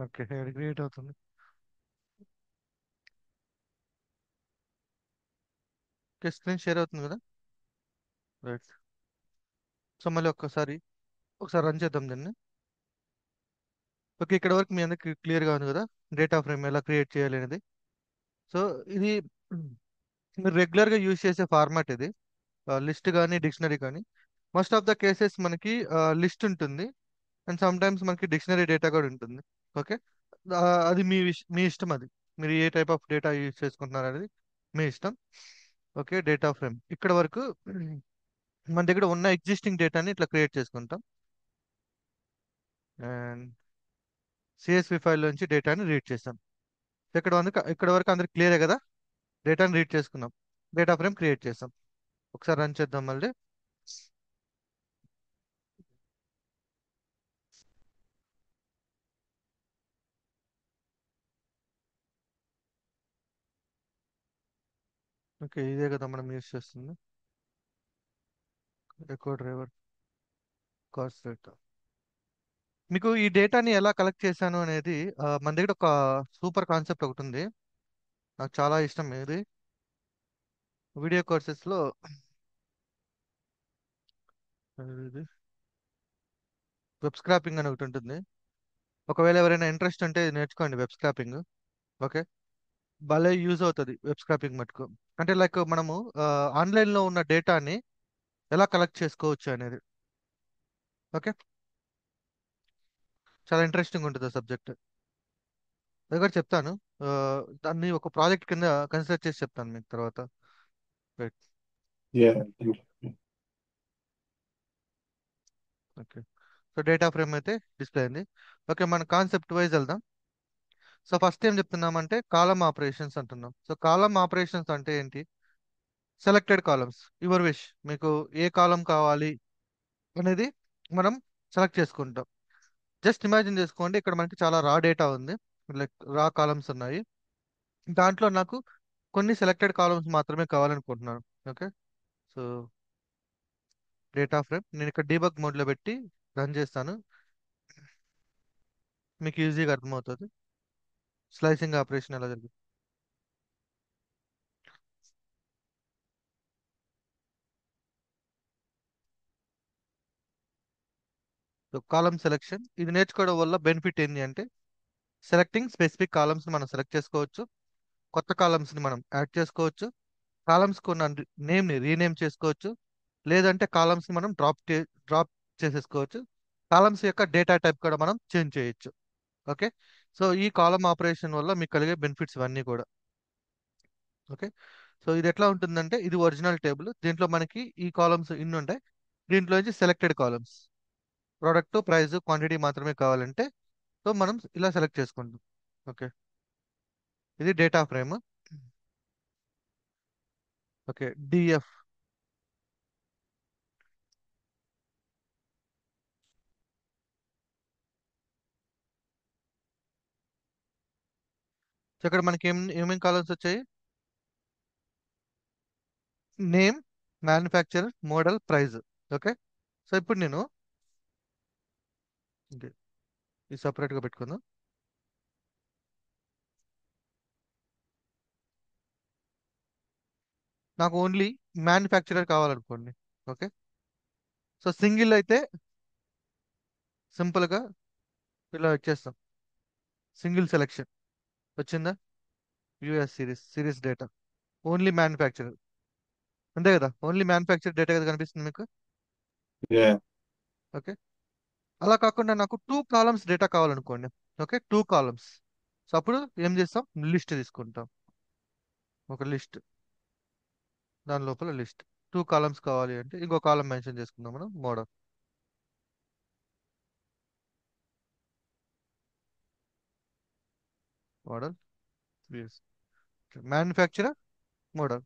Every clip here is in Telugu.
ఓకే, ఏడు క్రియేట్ అవుతుంది. ఓకే, స్క్రీన్ షేర్ అవుతుంది కదా. రైట్. సో మళ్ళీ ఒకసారి రన్ చేద్దాం దీన్ని. ఓకే, ఇక్కడ వరకు మీ అందరికి క్లియర్గా ఉంది కదా, డేటా ఫ్రేమ్ ఎలా క్రియేట్ చేయాలి అనేది. సో ఇది మీరు రెగ్యులర్గా యూజ్ చేసే ఫార్మాట్ ఇది. లిస్ట్ కానీ డిక్షనరీ కానీ, మోస్ట్ ఆఫ్ ద కేసెస్ మనకి లిస్ట్ ఉంటుంది, అండ్ సమ్ టైమ్స్ మనకి డిక్షనరీ డేటా కూడా ఉంటుంది. ఓకే. అది మీ ఇష్టం. అది మీరు ఏ టైప్ ఆఫ్ డేటా యూజ్ చేసుకుంటున్నారు అనేది మీ ఇష్టం. ఓకే, డేటా ఫ్రేమ్ ఇక్కడ వరకు మన దగ్గర ఉన్న ఎగ్జిస్టింగ్ డేటాని ఇట్లా క్రియేట్ చేసుకుంటాం, అండ్ సిఎస్వి ఫైల్ నుంచి డేటాని రీడ్ చేస్తాం. ఇక్కడ వరకు అందరికి క్లియరే కదా. డేటాని రీడ్ చేసుకున్నాం, డేటా ఫ్రేమ్ క్రియేట్ చేస్తాం. ఒకసారి రన్ చేద్దాం మళ్ళీ. ఓకే, ఇదే కదా మనం యూజ్ చేస్తుంది, ఎకో డ్రైవర్ కాస్ట్ డేటా. మీకు ఈ డేటాని ఎలా కలెక్ట్ చేశాను అనేది, మన దగ్గర ఒక సూపర్ కాన్సెప్ట్ ఒకటి ఉంది, నాకు చాలా ఇష్టం ఇది. వీడియో కోర్సెస్లో ఇది వెబ్ స్క్రాపింగ్ అని ఒకటి ఉంటుంది. ఒకవేళ ఎవరైనా ఇంట్రెస్ట్ ఉంటే ఇది నేర్చుకోండి, వెబ్ స్క్రాపింగ్. ఓకే, భలే యూజ్ అవుతుంది వెబ్ స్క్రాపింగ్ మటుకు. అంటే లైక్ మనము ఆన్లైన్లో ఉన్న డేటాని ఎలా కలెక్ట్ చేసుకోవచ్చు అనేది. ఓకే, చాలా ఇంట్రెస్టింగ్ ఉంటుంది ఆ సబ్జెక్ట్. అది కూడా చెప్తాను. ఆ, దాన్ని ఒక ప్రాజెక్ట్ కింద కన్సిడర్ చేసి చెప్తాను మీకు తర్వాత. Right. Yeah. Thank you. Okay, so data frame అయితే డిస్ప్లే అయింది. ఓకే, మన కాన్సెప్ట్ వైజ్ వెళ్దాం. సో ఫస్ట్ ఏం చెప్తున్నామంటే కాలమ్ ఆపరేషన్స్ అంటున్నాం. సో కాలమ్ ఆపరేషన్స్ అంటే ఏంటి? సెలెక్టెడ్ కాలమ్స్, యువర్ విష్, మీకు ఏ కాలం కావాలి అనేది మనం సెలెక్ట్ చేసుకుంటాం. జస్ట్ ఇమాజిన్ చేసుకోండి, ఇక్కడ మనకి చాలా రా డేటా ఉంది, లైక్ రా కాలమ్స్ ఉన్నాయి. దాంట్లో నాకు కొన్ని సెలెక్టెడ్ కాలమ్స్ మాత్రమే కావాలనుకుంటున్నాను. ఓకే, సో డేటా ఫ్రేమ్ నేను ఇక్కడ డీబగ్ మోడ్లో పెట్టి రన్ చేస్తాను, మీకు ఈజీగా అర్థమవుతుంది స్లైసింగ్ ఆపరేషన్ ఎలా జరుగుతుంది. సో కాలమ్ సెలెక్షన్ ఇది నేర్చుకోవడం వల్ల బెనిఫిట్ ఏంటి అంటే, సెలెక్టింగ్ స్పెసిఫిక్ కాలమ్స్ మనం సెలెక్ట్ చేసుకోవచ్చు, కొత్త కాలమ్స్ని మనం యాడ్ చేసుకోవచ్చు, కాలమ్స్కి ఉన్న నేమ్ని రీనేమ్ చేసుకోవచ్చు, లేదంటే కాలమ్స్ని మనం డ్రాప్ చేసేసుకోవచ్చు, కాలమ్స్ యొక్క డేటా టైప్ కూడా మనం చేంజ్ చేయొచ్చు. ఓకే, సో ఈ కాలమ్ ఆపరేషన్ వల్ల మీకు కలిగే బెనిఫిట్స్ ఇవన్నీ కూడా. ఓకే, సో ఇది ఎట్లా ఉంటుందంటే, ఇది ఒరిజినల్ టేబుల్, దీంట్లో మనకి ఈ కాలమ్స్ ఇన్ని ఉంటాయి, దీంట్లో నుంచి selected columns, product price quantity మాత్రమే కావాలంటే సో మనం ఇలా సెలెక్ట్ చేసుకుంటాం. ఓకే, ఇది data frame. Okay, DF. So ఇక్కడ మనకి ఏమేం కాలమ్స్ వచ్చాయి? Name, manufacturer, model, price. Okay, so ఇప్పుడు నేను ఇది ఇది సపరేట్గా పెట్టుకుందాం. నాకు ఓన్లీ మ్యానుఫ్యాక్చరర్ కావాలనుకోండి. ఓకే, సో సింగిల్ అయితే సింపుల్గా ఇలా వచ్చేస్తాం, సింగిల్ సెలెక్షన్ వచ్చిందా, US series data, only manufacturer. అంతే కదా, ఓన్లీ మ్యానుఫ్యాక్చర్ డేటా కదా కనిపిస్తుంది మీకు. Yeah. ఓకే, అలా కాకుండా నాకు టూ కాలమ్స్ డేటా కావాలనుకోండి. Okay, two columns. సో అప్పుడు ఏం చేస్తాం, లిస్ట్ తీసుకుంటాం, ఒక లిస్ట్, దాని లోపల లిస్ట్. టూ కాలమ్స్ కావాలి అంటే ఇంకో కాలం మెన్షన్ చేసుకుందాం మనం, model. Model manufacturer, model.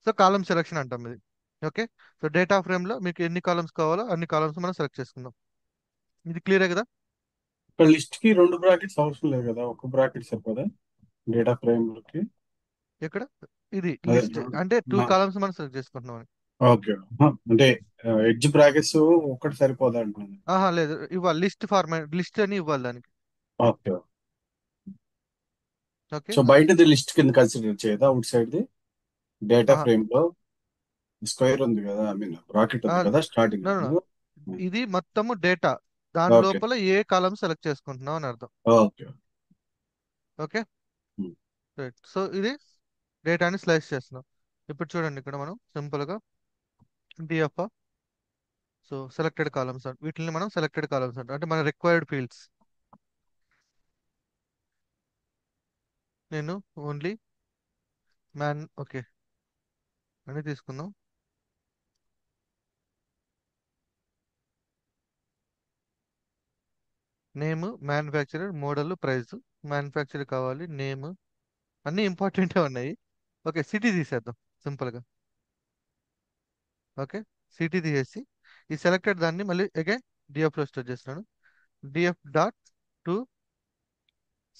So column selection అంటాం ఇది. ఓకే, సో డేటా ఫ్రేమ్లో మీకు ఎన్ని కాలమ్స్ కావాలో అన్ని కాలమ్స్ మనం సెలెక్ట్ చేసుకుందాం. ఇది క్లియరే కదా. ఇక్కడ లిస్ట్ కి రెండు బ్రాకెట్స్ అవసరం లేదు కదా, ఒక బ్రాకెట్ సరిపోదా డేటా ఫ్రేమ్ కి? ఇక్కడ ఇది అదే లిస్ట్ అంటే టూ కాలమ్స్ మనం సెలెక్ట్ చేసుకుంటున్నాం అని. ఓకే. అంటే ఎడ్జ్ బ్రాకెట్స్ ఒక్కటి సరిపోదా అంటున్నాను. ఆహా లేదు, ఇవ్వాలి లిస్ట్ ఫార్మాట్, లిస్ట్ అని ఇవ్వాలి దానికి. ఓకే. ఓకే. సో బయటది లిస్ట్ కింద కన్సిడర్ చేయదా అవుట్ సైడ్ ది? డేటా ఫ్రేమ్ లో స్క్వేర్ ఉంది కదా, ఐ మీన్ రాకెట్ ఉంది కదా స్టార్టింగ్. నో, ఇది మొత్తము డేటా, దాని ఓకే. లోపల ఏ కాలమ్ సెలెక్ట్ చేసుకుంటున్నావు అని అర్థం. ఓకే. ఓకే. రైట్. సో ఇది డేటాని స్లైస్ చేస్తున్నాం. ఇప్పుడు చూడండి, ఇక్కడ మనం సింపుల్గా డిఎఫ్, సో సెలెక్టెడ్ కాలమ్స్ వీటిని మనం సెలెక్టెడ్ కాలమ్స్ అంటే మన రిక్వైర్డ్ ఫీల్డ్స్. నేను ఓన్లీ మ్యాన్, ఓకే అని తీసుకుందాం. Name, manufacturer, model, price. Manufacturer కావాలి, నేమ్, అన్నీ ఇంపార్టెంటే ఉన్నాయి. ఓకే, సిటీ తీసేద్దాం సింపుల్గా. ఓకే, సిటీ తీసేసి ఈ సెలెక్టెడ్ దాన్ని మళ్ళీ అగైన్ డిఎఫ్లో స్టోర్ చేస్తున్నాను. DF dot to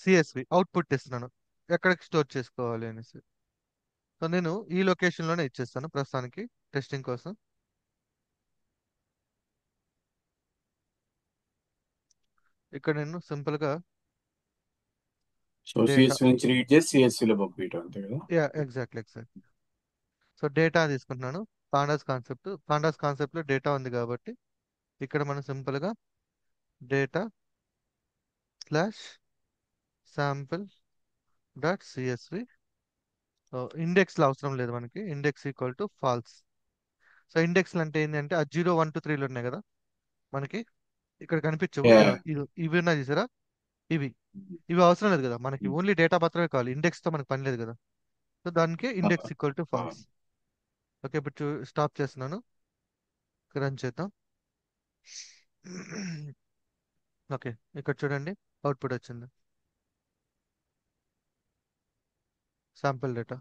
CSV output ఇస్తున్నాను, ఎక్కడికి స్టోర్ చేసుకోవాలి అనేసి. సో నేను ఈ లొకేషన్లోనే ఇచ్చేస్తాను ప్రస్తుతానికి టెస్టింగ్ కోసం. ఇక్కడ నేను సింపుల్గా సో డేటా, సిఎస్సి నుంచి రీడ్ చేసి సిఎస్సి లో పంపించడం అంతే కదా. Yeah exactly exact. So data తీసుకుంటున్నాను. పాండాస్ కాన్సెప్ట్లో డేటా ఉంది కాబట్టి ఇక్కడ మనం సింపుల్గా data slash sample dot CSV. ఇండెక్స్లో అవసరం లేదు మనకి, index equal to false. So ఇండెక్స్లు అంటే ఏంటంటే ఆ 0 1 2 3 ఉన్నాయి కదా మనకి, ఇక్కడ కనిపించవు. యా. ఇవి ఉన్నాయి చూసారా, ఇవి ఇవి అవసరం లేదు కదా మనకి, ఓన్లీ డేటా మాత్రమే కావాలి, ఇండెక్స్తో మనకు పని లేదు కదా. సో దానికి index equal to falls. Okay, ఇప్పుడు స్టాప్ చేస్తున్నాను, రన్ చేద్దాం. ఓకే, ఇక్కడ చూడండి అవుట్పుట్ వచ్చింది, శాంపిల్ డేటా.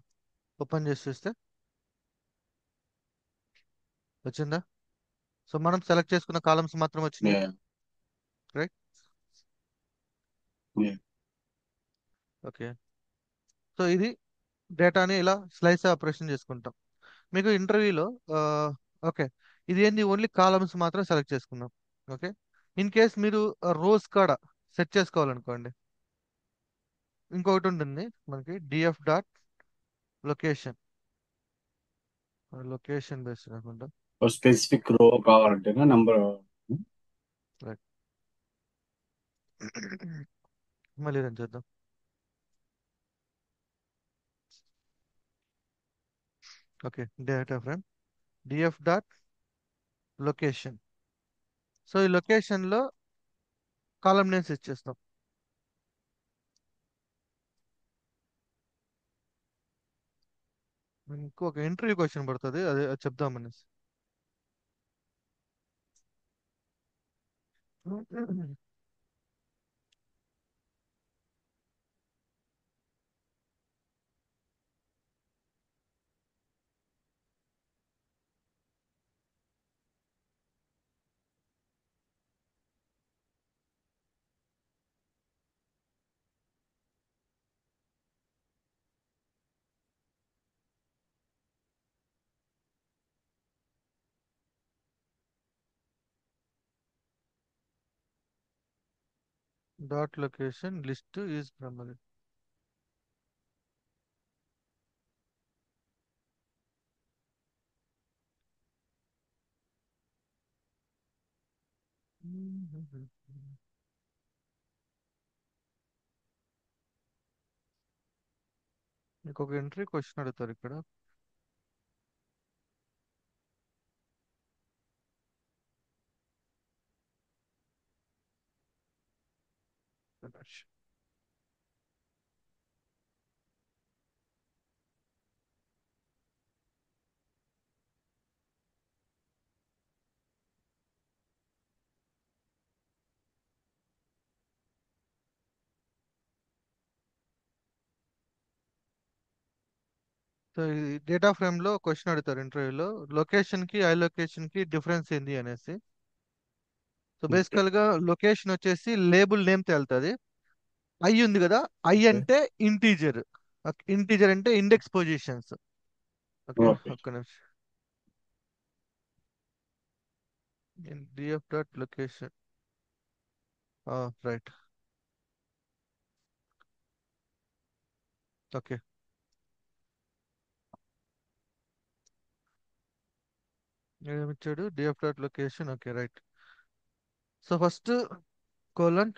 ఓపెన్ చేసి చూస్తే వచ్చిందా. సో మనం సెలెక్ట్ చేసుకున్న కాలమ్స్ మాత్రం వచ్చినాయి, yeah. Right. Yeah. Okay, so ఇది డేటాని ఇలా స్లైస్ ఆపరేషన్ చేసుకుంటాం. మీకు ఇంటర్వ్యూలో ఓకే, ఇది ఏంది, ఓన్లీ కాలమ్స్ మాత్రం సెలెక్ట్ చేసుకుందాం. ఓకే, ఇన్ కేస్ మీరు రోస్ కాడ సెట్ చేసుకోవాలనుకోండి, ఇంకొకటి ఉంటుంది మనకి DF dot location, location based కాకుండా. స్పెసిఫిక్ రో కావాలంటేనా నంబర్? రైట్. మళ్ళీ రన్ చేద్దాం. Okay, data frame DF dot location. So ఈ లొకేషన్లో కాలమ్ నేమ్స్ ఇచ్చేస్తాం. ఇంకొక ఇంటర్వ్యూ క్వశ్చన్ పడుతుంది, అది చెప్దామనేసి. Dot location list is primary. ఇంకొక ఎంట్రీ క్వశ్చన్ అడుగుతారు ఇక్కడ. సో ఈ డేటా ఫ్రేమ్ లో క్వశ్చన్ అడుగుతారు ఇంటర్వ్యూలో, లొకేషన్ కి ఐ లొకేషన్ కి డిఫరెన్స్ ఏంది అనేసి. So okay. బేసికల్ గా లొకేషన్ వచ్చేసి లేబుల్ నేమ్ తేలుతుంది. ఐ ఉంది కదా, ఐ ఓకే. అంటే ఇంటీజర్. ఇంటీజర్ అంటే ఇండెక్స్ పొజిషన్స్. Okay, okay. ఒక్క నిమిషం. DF dot location, right. Okay, ఏమిచ్చాడు? DF dot location. Okay, right. So first colon.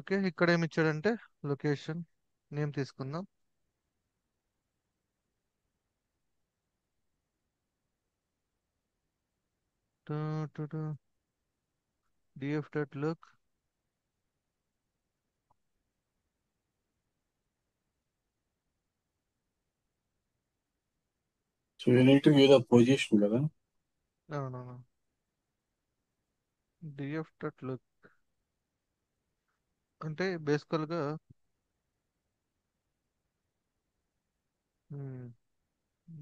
Okay, ఇక్కడ ఏమి ఇచ్చాడంటే లొకేషన్ నేమ్ తీసుకుందాం. DF dot look. So you need to give the position కదా. అవునవును, డిఎఫ్ డాట్ లుక్ అంటే బేసికల్గా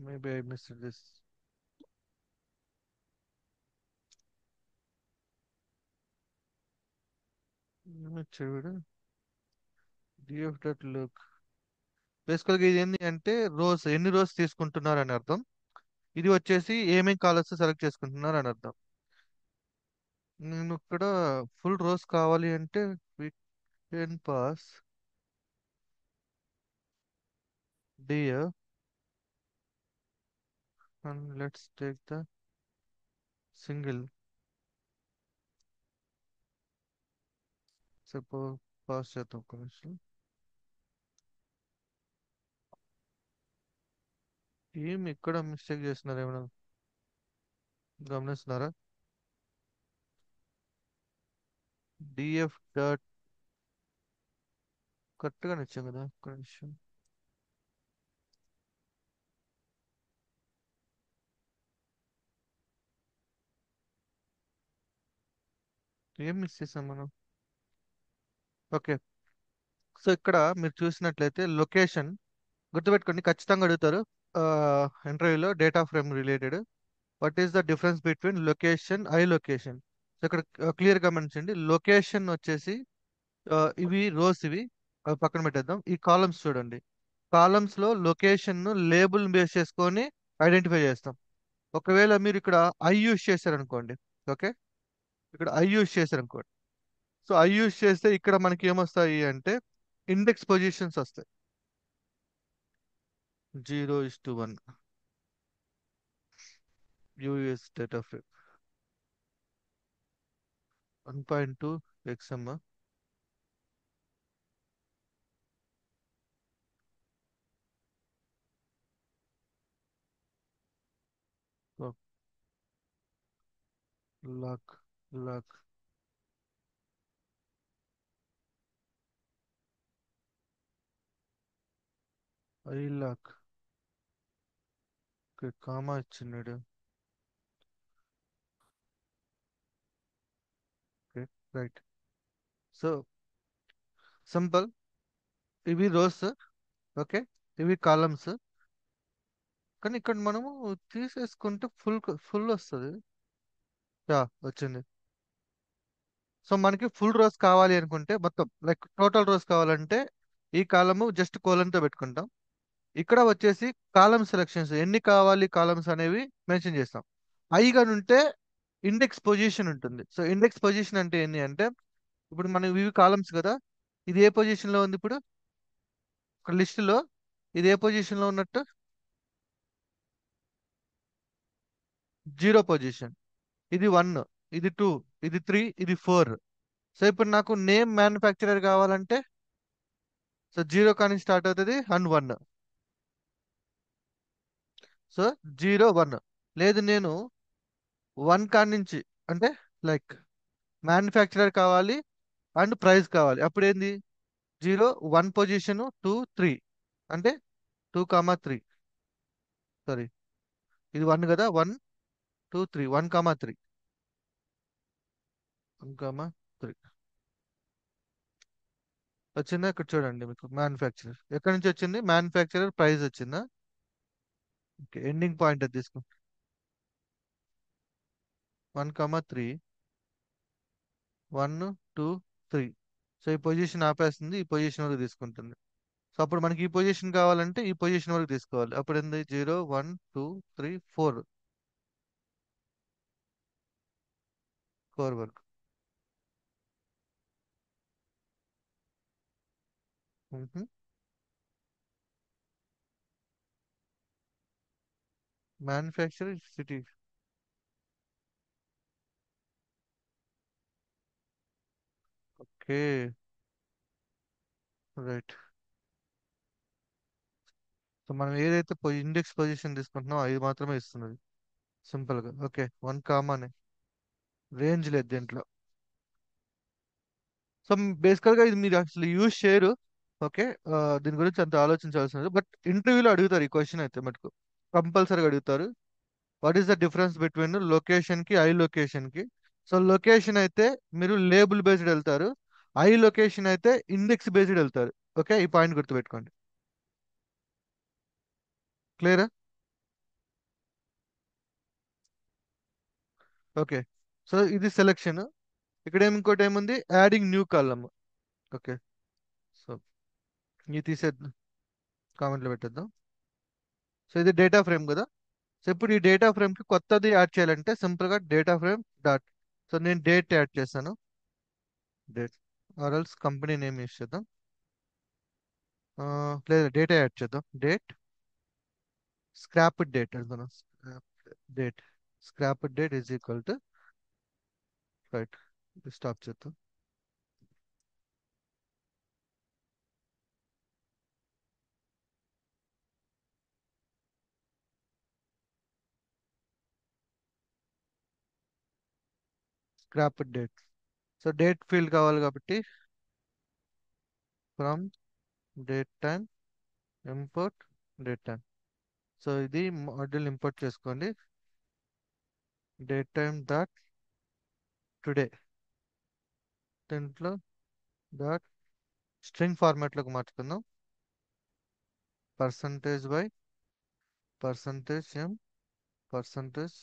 మేబీ ఐ మిస్ దిస్. ఇచ్చాడు డిఎఫ్ డాట్ లుక్. బేసికల్గా ఇది ఏంటి అంటే రోస్, ఎన్ని రోస్ తీసుకుంటున్నారు అని అర్థం. ఇది వచ్చేసి ఏమేం కాలర్స్ సెలెక్ట్ చేసుకుంటున్నారు అని అర్థం. నేను ఇక్కడ ఫుల్ రోస్ కావాలి అంటే we can pass dear and let's take the single. Suppose pass చేద్దాం ఒక నిమిషం. ఏం ఇక్కడ మిస్టేక్ చేస్తున్నారు ఏమైనా గమనిస్తున్నారా? డిఎఫ్ డాట్ కరెక్ట్గానే ఇచ్చాం కదా, ఒక నిమిషం. ఏం మిస్ చేసాం మనం? ఓకే, సో ఇక్కడ మీరు చూసినట్లయితే లొకేషన్ గుర్తుపెట్టుకోండి, ఖచ్చితంగా అడుగుతారు ఇంటర్వ్యూలో data frame related. What is the difference between location, I location? So ఇక్కడ క్లియర్ గమనించండి, లొకేషన్ వచ్చేసి ఇవి రోస్, ఇవి అవి పక్కన పెట్టేద్దాం. ఈ కాలమ్స్ చూడండి, కాలమ్స్ లో లొకేషన్ ను లేబుల్ బేస్ చేసుకొని ఐడెంటిఫై చేస్తాం. ఒకవేళ మీరు ఇక్కడ ఐ యూస్ చేశారనుకోండి, ఓకే, ఇక్కడ ఐ యూస్ చేశారనుకోండి, సో ఐ యూస్ చేస్తే ఇక్కడ మనకి ఏమొస్తాయి అంటే ఇండెక్స్ పొజిషన్స్ వస్తాయి. 0:1 US data frame, 1.2 XML, lock lock I lock. Okay, comma ఇచ్చినాడు. Okay, right. సో సింపుల్, ఇవి రోస్, ఓకే, ఇవి కాలమ్స్. కానీ ఇక్కడ మనము తీసేసుకుంటే ఫుల్ ఫుల్ వస్తుంది. యా, వచ్చింది. సో మనకి ఫుల్ రోస్ కావాలి అనుకుంటే, మొత్తం లైక్ టోటల్ రోస్ కావాలంటే ఈ కాలము జస్ట్ కోలన్తో పెట్టుకుంటాం. ఇక్కడ వచ్చేసి కాలమ్ సెలెక్షన్స్ ఎన్ని కావాలి కాలమ్స్ అనేవి మెన్షన్ చేస్తాం. ఐగా ఉంటే ఇండెక్స్ పొజిషన్ ఉంటుంది. సో ఇండెక్స్ పొజిషన్ అంటే ఏంటి అంటే, ఇప్పుడు మనం ఇవి కాలమ్స్ కదా, ఇది ఏ పొజిషన్ లో ఉంది ఇప్పుడు ఒక లిస్ట్ లో? ఇది ఏ పొజిషన్ లో ఉన్నట్టు? 0 పొజిషన్. ఇది 1, ఇది 2, ఇది 3, ఇది 4. సో ఇప్పుడు నాకు నేమ్ మ్యానుఫ్యాక్చరర్ కావాలంటే, సో 0 కానీ స్టార్ట్ అవుతుంది అండ్ 1. సో 0, 1. లేదు నేను 1 కాడి నుంచి, అంటే లైక్ మ్యానుఫ్యాక్చరర్ కావాలి అండ్ ప్రైస్ కావాలి, అప్పుడు ఏంది? 0, 1 పొజిషన్, 2, 3, అంటే 2, 3. సారీ, ఇది 1 కదా, 1, 2, 3, 1, 3, 1, 3 వచ్చిందా? ఇక్కడ చూడండి, మీకు మ్యానుఫ్యాక్చరర్ ఎక్కడి నుంచి వచ్చింది, మ్యానుఫ్యాక్చరర్ ప్రైస్ వచ్చిందా? ఓకే, ఎండింగ్ పాయింట్ అది తీసుకో. 1, 3, 1, 2, 3. సో ఈ పొజిషన్ ఆపేస్తుంది, ఈ పొజిషన్ వరకు తీసుకుంటుంది. సో అప్పుడు మనకి ఈ పొజిషన్ కావాలంటే ఈ పొజిషన్ వరకు తీసుకోవాలి. అప్పుడు ఏంది? 0, 1, 2, 3, 4, 4 వరకు. మ్హూ. Manufacture city. Okay, right. So మనం ఏదైతే ఇండెక్స్ పొజిషన్ తీసుకుంటున్నామో అది మాత్రమే ఇస్తున్నది సింపుల్ గా. ఓకే, వన్ కామానే, రేంజ్ లేదు దీంట్లో. సో బేసికల్ గా ఇది మీరు అసలు యూజ్ చేయరు. ఓకే, దీని గురించి అంత ఆలోచించాల్సిన, బట్ ఇంటర్వ్యూలో అడుగుతారు ఈ క్వశ్చన్ అయితే మటుకు కంపల్సరీగా అడుగుతారు. What is the difference between location కి ఐ లొకేషన్ కి? సో లొకేషన్ అయితే మీరు లేబుల్ బేస్డ్ వెళ్తారు, ఐ లొకేషన్ అయితే ఇండెక్స్ బేస్డ్ వెళ్తారు. ఓకే, ఈ పాయింట్ గుర్తుపెట్టుకోండి. క్లియరా? ఓకే, సో ఇది సెలెక్షన్. ఇక్కడ ఇంకోటి ఏముంది, adding new column. Okay, so ఇది తీసేద్దాం, కామెంట్లో పెట్టేద్దాం. సో ఇది డేటా ఫ్రేమ్ కదా. సో ఇప్పుడు ఈ డేటా ఫ్రేమ్ కి కొత్తది యాడ్ చేయాలంటే సింపుల్ గా డేటా ఫ్రేమ్ డాట్. సో నేను డేట్ యాడ్ చేస్తాను, డేట్, ఆర్ఎల్స్ కంపెనీ నేమ్ యూస్ చేద్దాం. లేదా డేటా యాడ్ చేద్దాం, డేట్, స్క్రాప్ డేట్ అనుకున్నాం. Date, scrape date is equal to, right, stop చేద్దాం. Scrape date. So date field కావాలి కాబట్టి from date time import date time. So ఇది మాడ్యూల్ ఇంపోర్ట్ చేసుకోండి, డేట్ టైం డాట్ టుడే, దీంట్లో డాట్ స్ట్రింగ్ ఫార్మాట్లోకి మార్చుకుందాం. Percentage by percentage M percentage.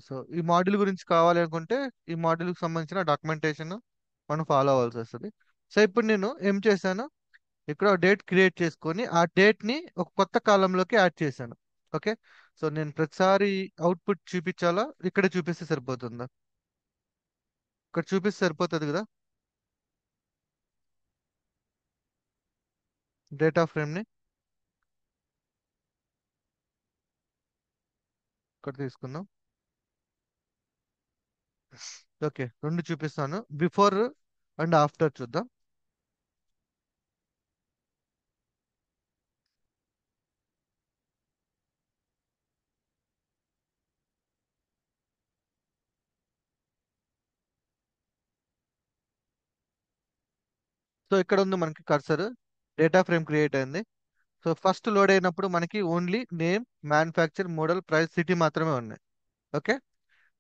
So ఈ మాడ్యూల్ గురించి కావాలి అనుకుంటే ఈ మాడ్యూల్కి సంబంధించిన డాక్యుమెంటేషన్ మనం ఫాలో అవ్వాల్సి వస్తుంది. సో ఇప్పుడు నేను ఏం చేశాను, ఇక్కడ డేట్ క్రియేట్ చేసుకొని ఆ డేట్ ని ఒక కొత్త కాలంలోకి యాడ్ చేశాను. ఓకే, సో నేను ప్రతిసారి అవుట్పుట్ చూపించాలా, ఇక్కడ చూపిస్తే సరిపోతుందా? ఇక్కడ చూపిస్తే సరిపోతుంది కదా డేటా ఫ్రేమ్ ని. ఇక్కడ తీసుకుందాం. ఓకే, రెండు చూపిస్తాను, బిఫోర్ అండ్ ఆఫ్టర్ చూద్దాం. సో ఇక్కడ ఉంది మనకి కర్సర్, డేటా ఫ్రేమ్ క్రియేట్ అయింది. సో ఫస్ట్ లోడ్ అయినప్పుడు మనకి only name, manufacture, model, price, city మాత్రమే ఉన్నాయి. ఓకే,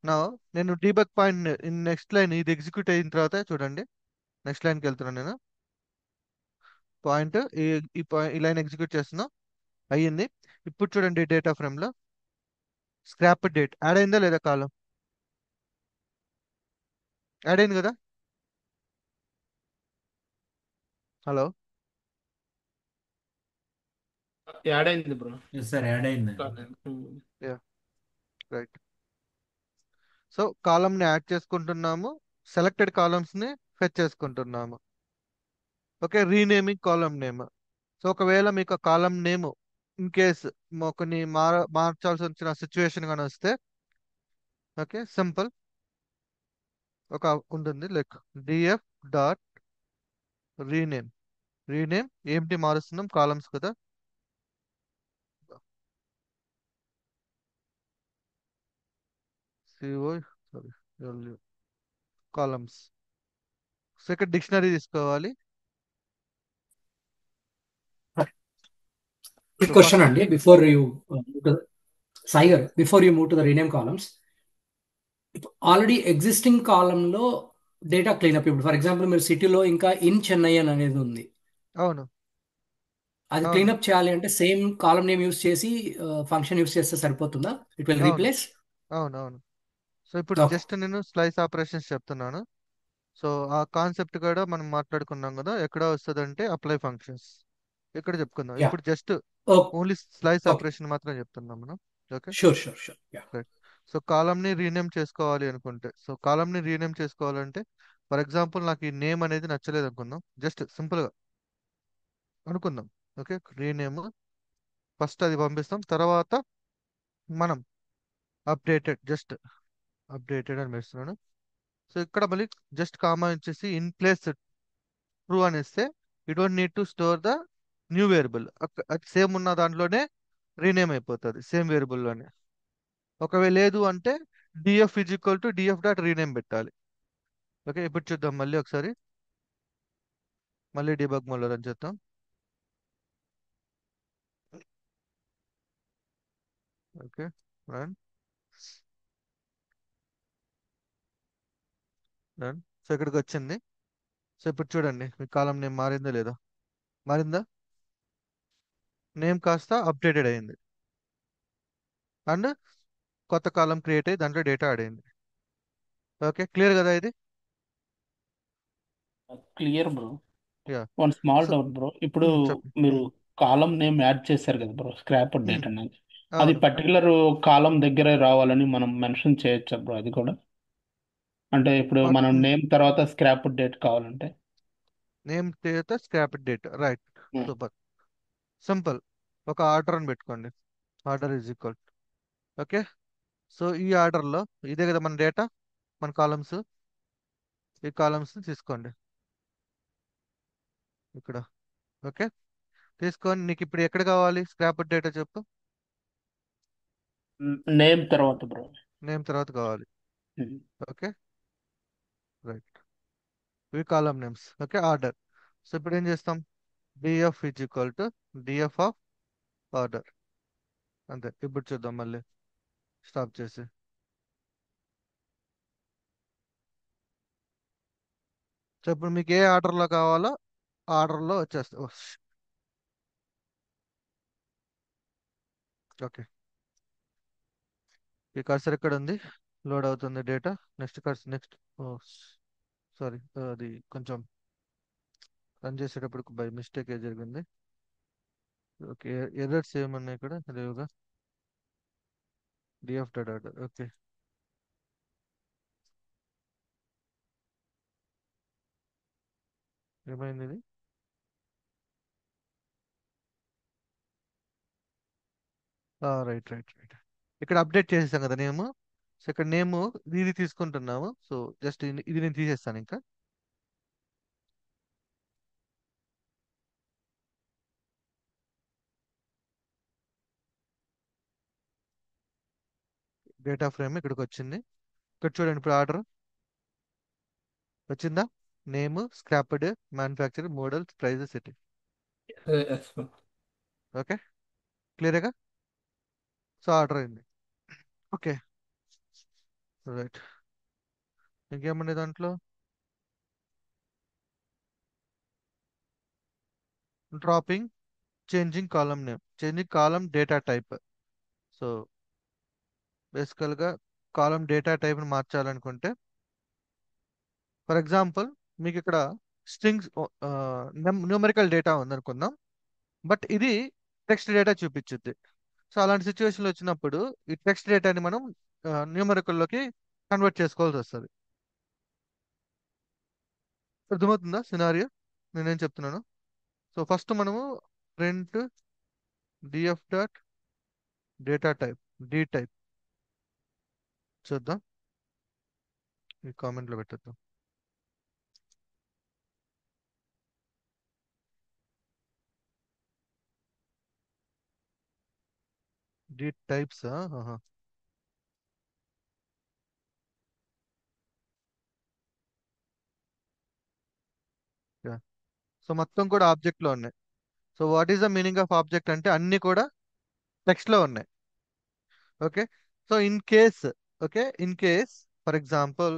నా నేను debug point in next line ఇది ఎగ్జిక్యూట్ అయిన తర్వాత చూడండి, నెక్స్ట్ లైన్కి వెళ్తున్నాను నేను. పాయింట్ ఈ ఈ లైన్ ఎగ్జిక్యూట్ చేస్తున్నా, అయ్యింది. ఇప్పుడు చూడండి డేటా ఫ్రేమ్ లో స్క్రాప్ డేట్ యాడ్ అయిందా లేదా కాలం? యాడ్ అయింది కదా. హలో. యాడ్ అయింది బ్రో. ఎస్ సార్, యాడ్ అయిందండి. కాలేదు. Yeah, right. సో కాలమ్ ని యాడ్ చేసుకుంటున్నాము, సెలెక్టెడ్ కాలమ్స్ ని ఫెచ్ చేసుకుంటున్నాము. Okay, renaming column name. So ఒకవేళ మీకు కాలమ్ నేమ్ ఇన్ కేస్ కొన్ని మార్చాల్సి వచ్చిన సిచ్యువేషన్ కానీ వస్తే, ఓకే సింపుల్ ఒక ఉంటుంది like DF dot rename. Rename ఏంటి మారుస్తున్నాం, కాలమ్స్ కదా. సిఓ, సారీ, కాలమ్స్. సో ఇక్కడ డిక్షనరీ తీసుకోవాలి. Quick so question, first Andy, before you move to Sai garu, before you move to the rename columns, already existing కాలంలో డేటా క్లీనప్, ఇప్పుడు ఫర్ ఎగ్జాంపుల్ మీరు సిటీలో ఇంకా ఇన్ చెన్నై అని అనేది ఉంది, అవును, అది అవును, క్లీనప్ చేయాలి అంటే సేమ్ కాలం నేమ్ యూస్ చేసి ఫంక్షన్ యూస్ చేస్తే సరిపోతుందా? ఇట్ విల్ అవును, రీప్లేస్? అవును, అవును. సో ఇప్పుడు ఓకే. జస్ట్ నేను స్లైస్ ఆపరేషన్స్ చెప్తున్నాను. సో ఆ కాన్సెప్ట్ కూడా మనం మాట్లాడుకున్నాం కదా, ఎక్కడ వస్తుంది అంటే అప్లై ఫంక్షన్స్, ఇక్కడ చెప్పుకుందాం. యా. ఇప్పుడు just okay. Only slice okay. Operation మాత్రం చెప్తున్నాం మనం. Okay, sure sure sure. Yeah. Right. So column ని రీనేమ్ చేసుకోవాలి అనుకుంటే, సో కాలమ్ ని రీనేమ్ చేసుకోవాలంటే ఫర్ ఎగ్జాంపుల్ నాకు ఈ నేమ్ అనేది నచ్చలేదు అనుకుందాం, జస్ట్ సింపుల్ గా అనుకుందాం. ఓకే, రీనేమ్ ఫస్ట్ అది పంపిస్తాం, తర్వాత మనం జస్ట్ అప్డేటెడ్ అని పెడుతున్నాను. సో ఇక్కడ మళ్ళీ జస్ట్ కామా వచ్చేసి ఇన్ ప్లేస్ ట్రూ అని ఇస్తే you don't need to store the new variable. అది సేమ్ ఉన్న దాంట్లోనే రీనేమ్ అయిపోతుంది సేమ్ వేరియబుల్లోనే. ఒకవేళ లేదు అంటే DF is equal to DF dot rename పెట్టాలి. ఓకే, ఇప్పుడు చూద్దాం మళ్ళీ ఒకసారి. మళ్ళీ డిబగ్ మోడ్లో రన్ చేద్దాం. Okay, run run. సో ఇక్కడికి వచ్చింది. సో ఇప్పుడు చూడండి మీ కాలం నేమ్ మారిందా లేదా? మారిందా? నేమ్ కాస్త అప్డేటెడ్ అయింది అండ్ కొత్త కాలం క్రియేట్ అయ్యి దాంట్లో డేటా యాడ్ అయింది. ఓకే, క్లియర్ కదా ఇది? Clear bro. Yeah. One small so doubt bro. ఇప్పుడు చెప్పు. మీరు కాలం నేమ్ యాడ్ చేశారు కదా బ్రో, స్క్రాప్ డేట్ అనేది. అది అవును. పర్టికులర్ కాలం దగ్గరే రావాలని మనం మెన్షన్ చేయొచ్చా బ్రో అది కూడా? అంటే ఇప్పుడు మనం నేమ్ తర్వాత స్క్రాప్ డేట్ కావాలంటే. నేమ్ తర్వాత scrap date, right. Super simple. ఒక ఆర్డర్ అని పెట్టుకోండి. Order is equal. Okay, so ఈ ఆర్డర్లో ఇదే కదా మన డేటా, మన కాలమ్స్. ఈ కాలమ్స్ తీసుకోండి ఇక్కడ. ఓకే, తీసుకొని నీకు ఇప్పుడు ఎక్కడ కావాలి స్క్రాప్ డేటా చెప్పు. నేమ్ తర్వాత బ్రో. నేమ్ తర్వాత కావాలి. Okay, right. ఇవి column names. Okay, order. So ఇప్పుడు ఏం చేస్తాం? DF is equal to DF of order. అంతే. ఇప్పుడు చూద్దాం మళ్ళీ స్టాప్ చేసి. సో ఇప్పుడు మీకు ఏ ఆర్డర్లో కావాలో ఆర్డర్లో వచ్చేస్తా. ఓకే, ఈ కర్సర్ ఎక్కడ ఉంది? లోడ్ అవుతుంది data. Next cursor, next. Sorry, అది కొంచెం రన్ చేసేటప్పుడు బై మిస్టేక్ ఏ జరిగింది. ఓకే, ఎర్రర్స్ ఏమన్నాయి ఇక్కడ? లేవుగా. DF dot order. ఓకే, ఏమైంది ఇది? Right right right. ఇక్కడ అప్డేట్ చేసేసాం కదా నేమ్. సో ఇక్కడ నేమ్ ఇది తీసుకుంటున్నాము. సో జస్ట్ ఇది నేను తీసేస్తాను ఇంకా. డేటా ఫ్రేమ్ ఇక్కడికి వచ్చింది. ఇక్కడ చూడండి ఇప్పుడు ఆర్డర్ వచ్చిందా? Name, scrapped, manufacture, model, price, city. Yes bro. Okay, క్లియర్గా. సో ఆర్డర్ అయింది. Okay, right. ఇంకేముంది దాంట్లో? Dropping, changing column name, changing column data type. So బేసికల్గా కాలమ్ డేటా టైప్ని మార్చాలనుకుంటే, ఫర్ ఎగ్జాంపుల్ మీకు ఇక్కడ స్ట్రింగ్స్ న్యూమరికల్ డేటా ఉందనుకుందాం, బట్ ఇది టెక్స్ట్ డేటా చూపించుద్ది. సో అలాంటి సిచ్యువేషన్లు వచ్చినప్పుడు ఈ టెక్స్ట్ డేటాని మనం న్యూమరికల్లోకి కన్వర్ట్ చేసుకోవాల్సి వస్తుంది. అర్థమవుతుందా సినారియో నేనేం చెప్తున్నాను? సో ఫస్ట్ మనము print DF dot data type, dtype చూద్దాం. ఈ కామెంట్లో పెట్టేద్దాం. D types. సో మొత్తం కూడా ఆబ్జెక్ట్లో ఉన్నాయి. So what is the meaning of object అంటే అన్ని కూడా టెక్స్ట్లో ఉన్నాయి. Okay, so in case, okay, in case for example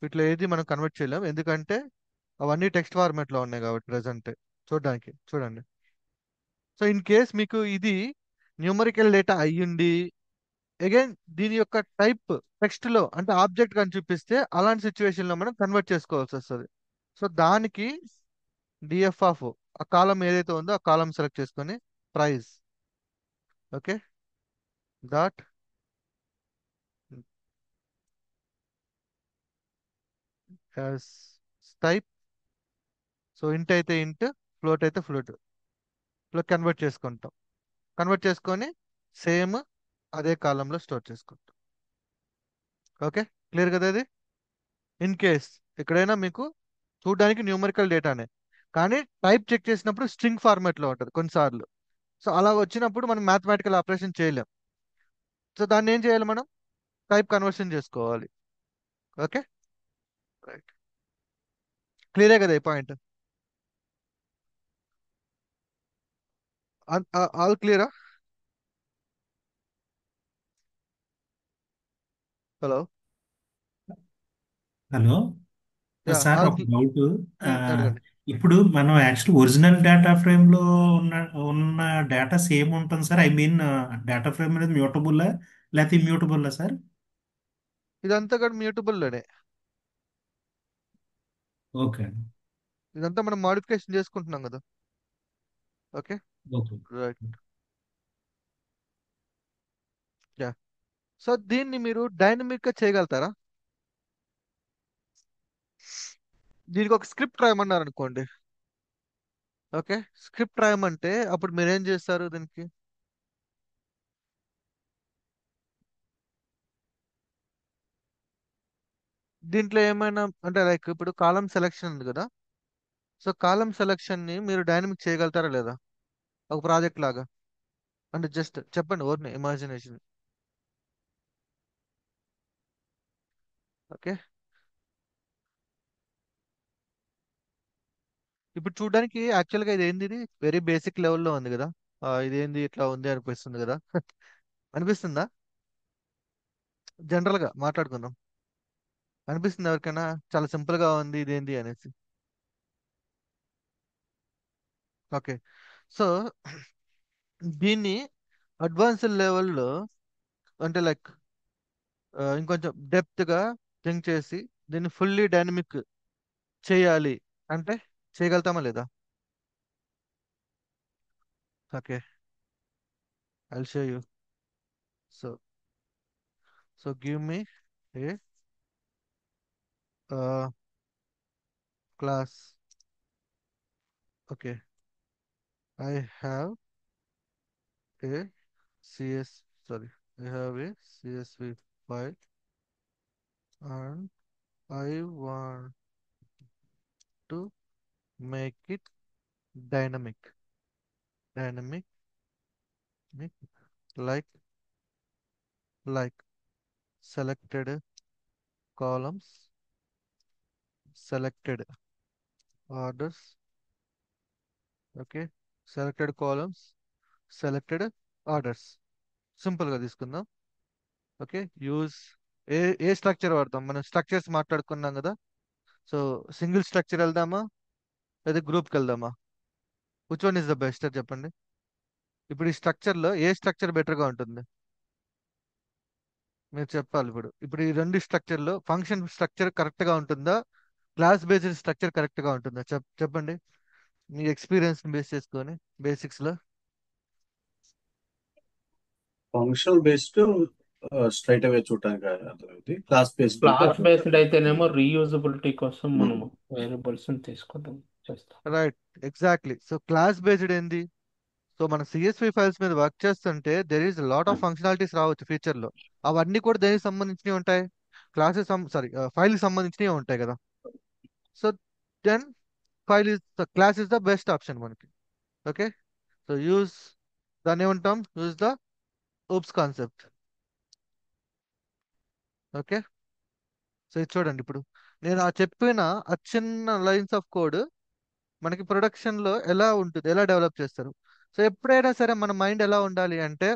వీటిలో ఏది మనం కన్వర్ట్ చేయలేం, ఎందుకంటే అవన్నీ టెక్స్ట్ ఫార్మాట్లో ఉన్నాయి కాబట్టి ప్రెసెంట్ చూడడానికి. చూడండి, సో ఇన్ కేస్ మీకు ఇది న్యూమరికల్ డేటా అయ్యుండి అగైన్ దీని యొక్క టైప్ టెక్స్ట్ లో అంటే ఆబ్జెక్ట్ అని చూపిస్తే అలాంటి సిచ్యువేషన్ లో మనం కన్వర్ట్ చేసుకోవాల్సి వస్తుంది. సో దానికి డిఎఫ్ ఆఫ్ ఆ కాలం ఏదైతే ఉందో ఆ కాలం సెలెక్ట్ చేసుకొని price. Okay, dot as type. So ఇంట్ అయితే ఇంట్, ఫ్లోట్ అయితే ఫ్లోట్ లో కన్వర్ట్ చేసుకుంటాం. కన్వర్ట్ చేసుకొని సేమ్ అదే కాలంలో స్టోర్ చేసుకుంటాం. ఓకే, క్లియర్ కదా ఇది? ఇన్ కేస్ ఎక్కడైనా మీకు చూడడానికి న్యూమరికల్ డేటానే, కానీ టైప్ చెక్ చేసినప్పుడు స్ట్రింగ్ ఫార్మాట్లో ఉంటుంది కొన్నిసార్లు. సో అలా వచ్చినప్పుడు మనం మ్యాథమెటికల్ ఆపరేషన్ చేయలేం. సో దాన్ని ఏం చేయాలి మనం? టైప్ కన్వర్షన్ చేసుకోవాలి. Okay, right. క్లియరే కదా ఈ పాయింట్? ఆల్ క్లియరా? హలో. హలో యా, సార్, ఒక డౌట్. అడగండి. ఇప్పుడు మనం యాక్చువల్ ఒరిజినల్ డేటా ఫ్రేమ్ లో ఉన్న ఉన్న డేటా సేమ్ ఉంటుంది sir. I mean data frame అనేది మ్యూటబుల్ లేకపోతే ఇమ్యూటబుల్ సార్? ఇదంతా కూడా మ్యూటబుల్లోనే. ఓకే. ఇదంతా మనం మాడిఫికేషన్ చేసుకుంటున్నాం కదా. Okay, okay. Right. Yeah. So దీన్ని మీరు డైనమిక్ గా చేయగలుగుతారా? దీనికి ఒక స్క్రిప్ట్ రాయమన్నారు అనుకోండి. ఓకే, స్క్రిప్ట్ రాయమంటే అప్పుడు మీరు ఏం చేస్తారు దీనికి? దీంట్లో ఏమైనా అంటే లైక్ ఇప్పుడు కాలం సెలెక్షన్ ఉంది కదా. సో కాలం సెలెక్షన్ ని మీరు డైనమిక్ చేయగలుగుతారా లేదా, ఒక ప్రాజెక్ట్ లాగా? అంటే జస్ట్ చెప్పండి, ఓర్ని ఇమాజినేషన్. ఓకే, ఇప్పుడు చూడడానికి యాక్చువల్గా ఇది ఏంది, ఇది వెరీ బేసిక్ లెవెల్లో ఉంది కదా. ఇదేంది ఇట్లా ఉంది అనిపిస్తుంది కదా. అనిపిస్తుందా? జనరల్ గా మాట్లాడుకుందాం. అనిపిస్తుంది ఎవరికైనా చాలా సింపుల్ గా ఉంది ఇదేంది అనేసి? ఓకే, సో దీన్ని అడ్వాన్స్డ్ లెవెల్లో అంటే లైక్ ఇంకొంచెం డెప్త్ గా థింక్ చేసి దీన్ని ఫుల్లీ డైనమిక్ చేయాలి అంటే చేయగలుగుతామా లేదా? Okay, I'll show you. So give me A class. Okay, I have a cs sorry, I have a CSV file and I want to make it dynamic. Dynamic, make like like selected columns, selected orders. Okay, selected columns, selected orders. Simple గా తీసుకుందాం. ఓకే, యూజ్ ఏ స్ట్రక్చర్ వాడతాం మనం? స్ట్రక్చర్స్ మాట్లాడుకున్నాం కదా. సో సింగిల్ స్ట్రక్చర్ వెళ్దామా లేదా గ్రూప్కి వెళ్దామా? Which one is the best చెప్పండి. ఇప్పుడు ఈ స్ట్రక్చర్ లో ఏ స్ట్రక్చర్ బెటర్ గా ఉంటుంది మీరు చెప్పాలి. ఇప్పుడు ఈ రెండు స్ట్రక్చర్ లో ఫంక్షన్ స్ట్రక్చర్ కరెక్ట్ గా ఉంటుందా, క్లాస్ బేస్డ్ స్ట్రక్చర్ కరెక్ట్ గా ఉంటుందా? చెప్పండి మీ ఎక్స్పీరియన్స్ బేస్ చేసుకొని బేసిక్స్ లో. ఫంక్షనల్ బేస్డ్ స్ట్రైట్ అవే చూడటానికి అర్థమైంది. క్లాస్ బేస్డ్ ఉంటే క్లాస్ బేస్డ్ అయితేనేమో రీయూజబిలిటీ కోసం మనము వేరియబుల్స్ తీసుకోవడం చేస్తాం. Right, exactly. So class based ఏంది? సో మన సిఎస్వి ఫైల్స్ మీద వర్క్ చేస్తుంటే there is lot of functionalities రావచ్చు ఫ్యూచర్ లో. అవన్నీ కూడా దేనికి సంబంధించినవి ఉంటాయి? క్లాసెస్ సారీ, ఫైల్ సంబంధించినవి ఉంటాయి కదా. So then file is the class is the best option మనకి. ఓకే, సో యూజ్ దాన్ని ఏమంటాం? Use the oops concept. Okay, so ఇది చూడండి. ఇప్పుడు నేను చెప్పిన ఆ చిన్న లైన్స్ ఆఫ్ కోడ్ మనకి ప్రొడక్షన్ లో ఎలా ఉంటుంది, ఎలా డెవలప్ చేస్తారు. సో ఎప్పుడైనా సరే మన మైండ్ ఎలా ఉండాలి అంటే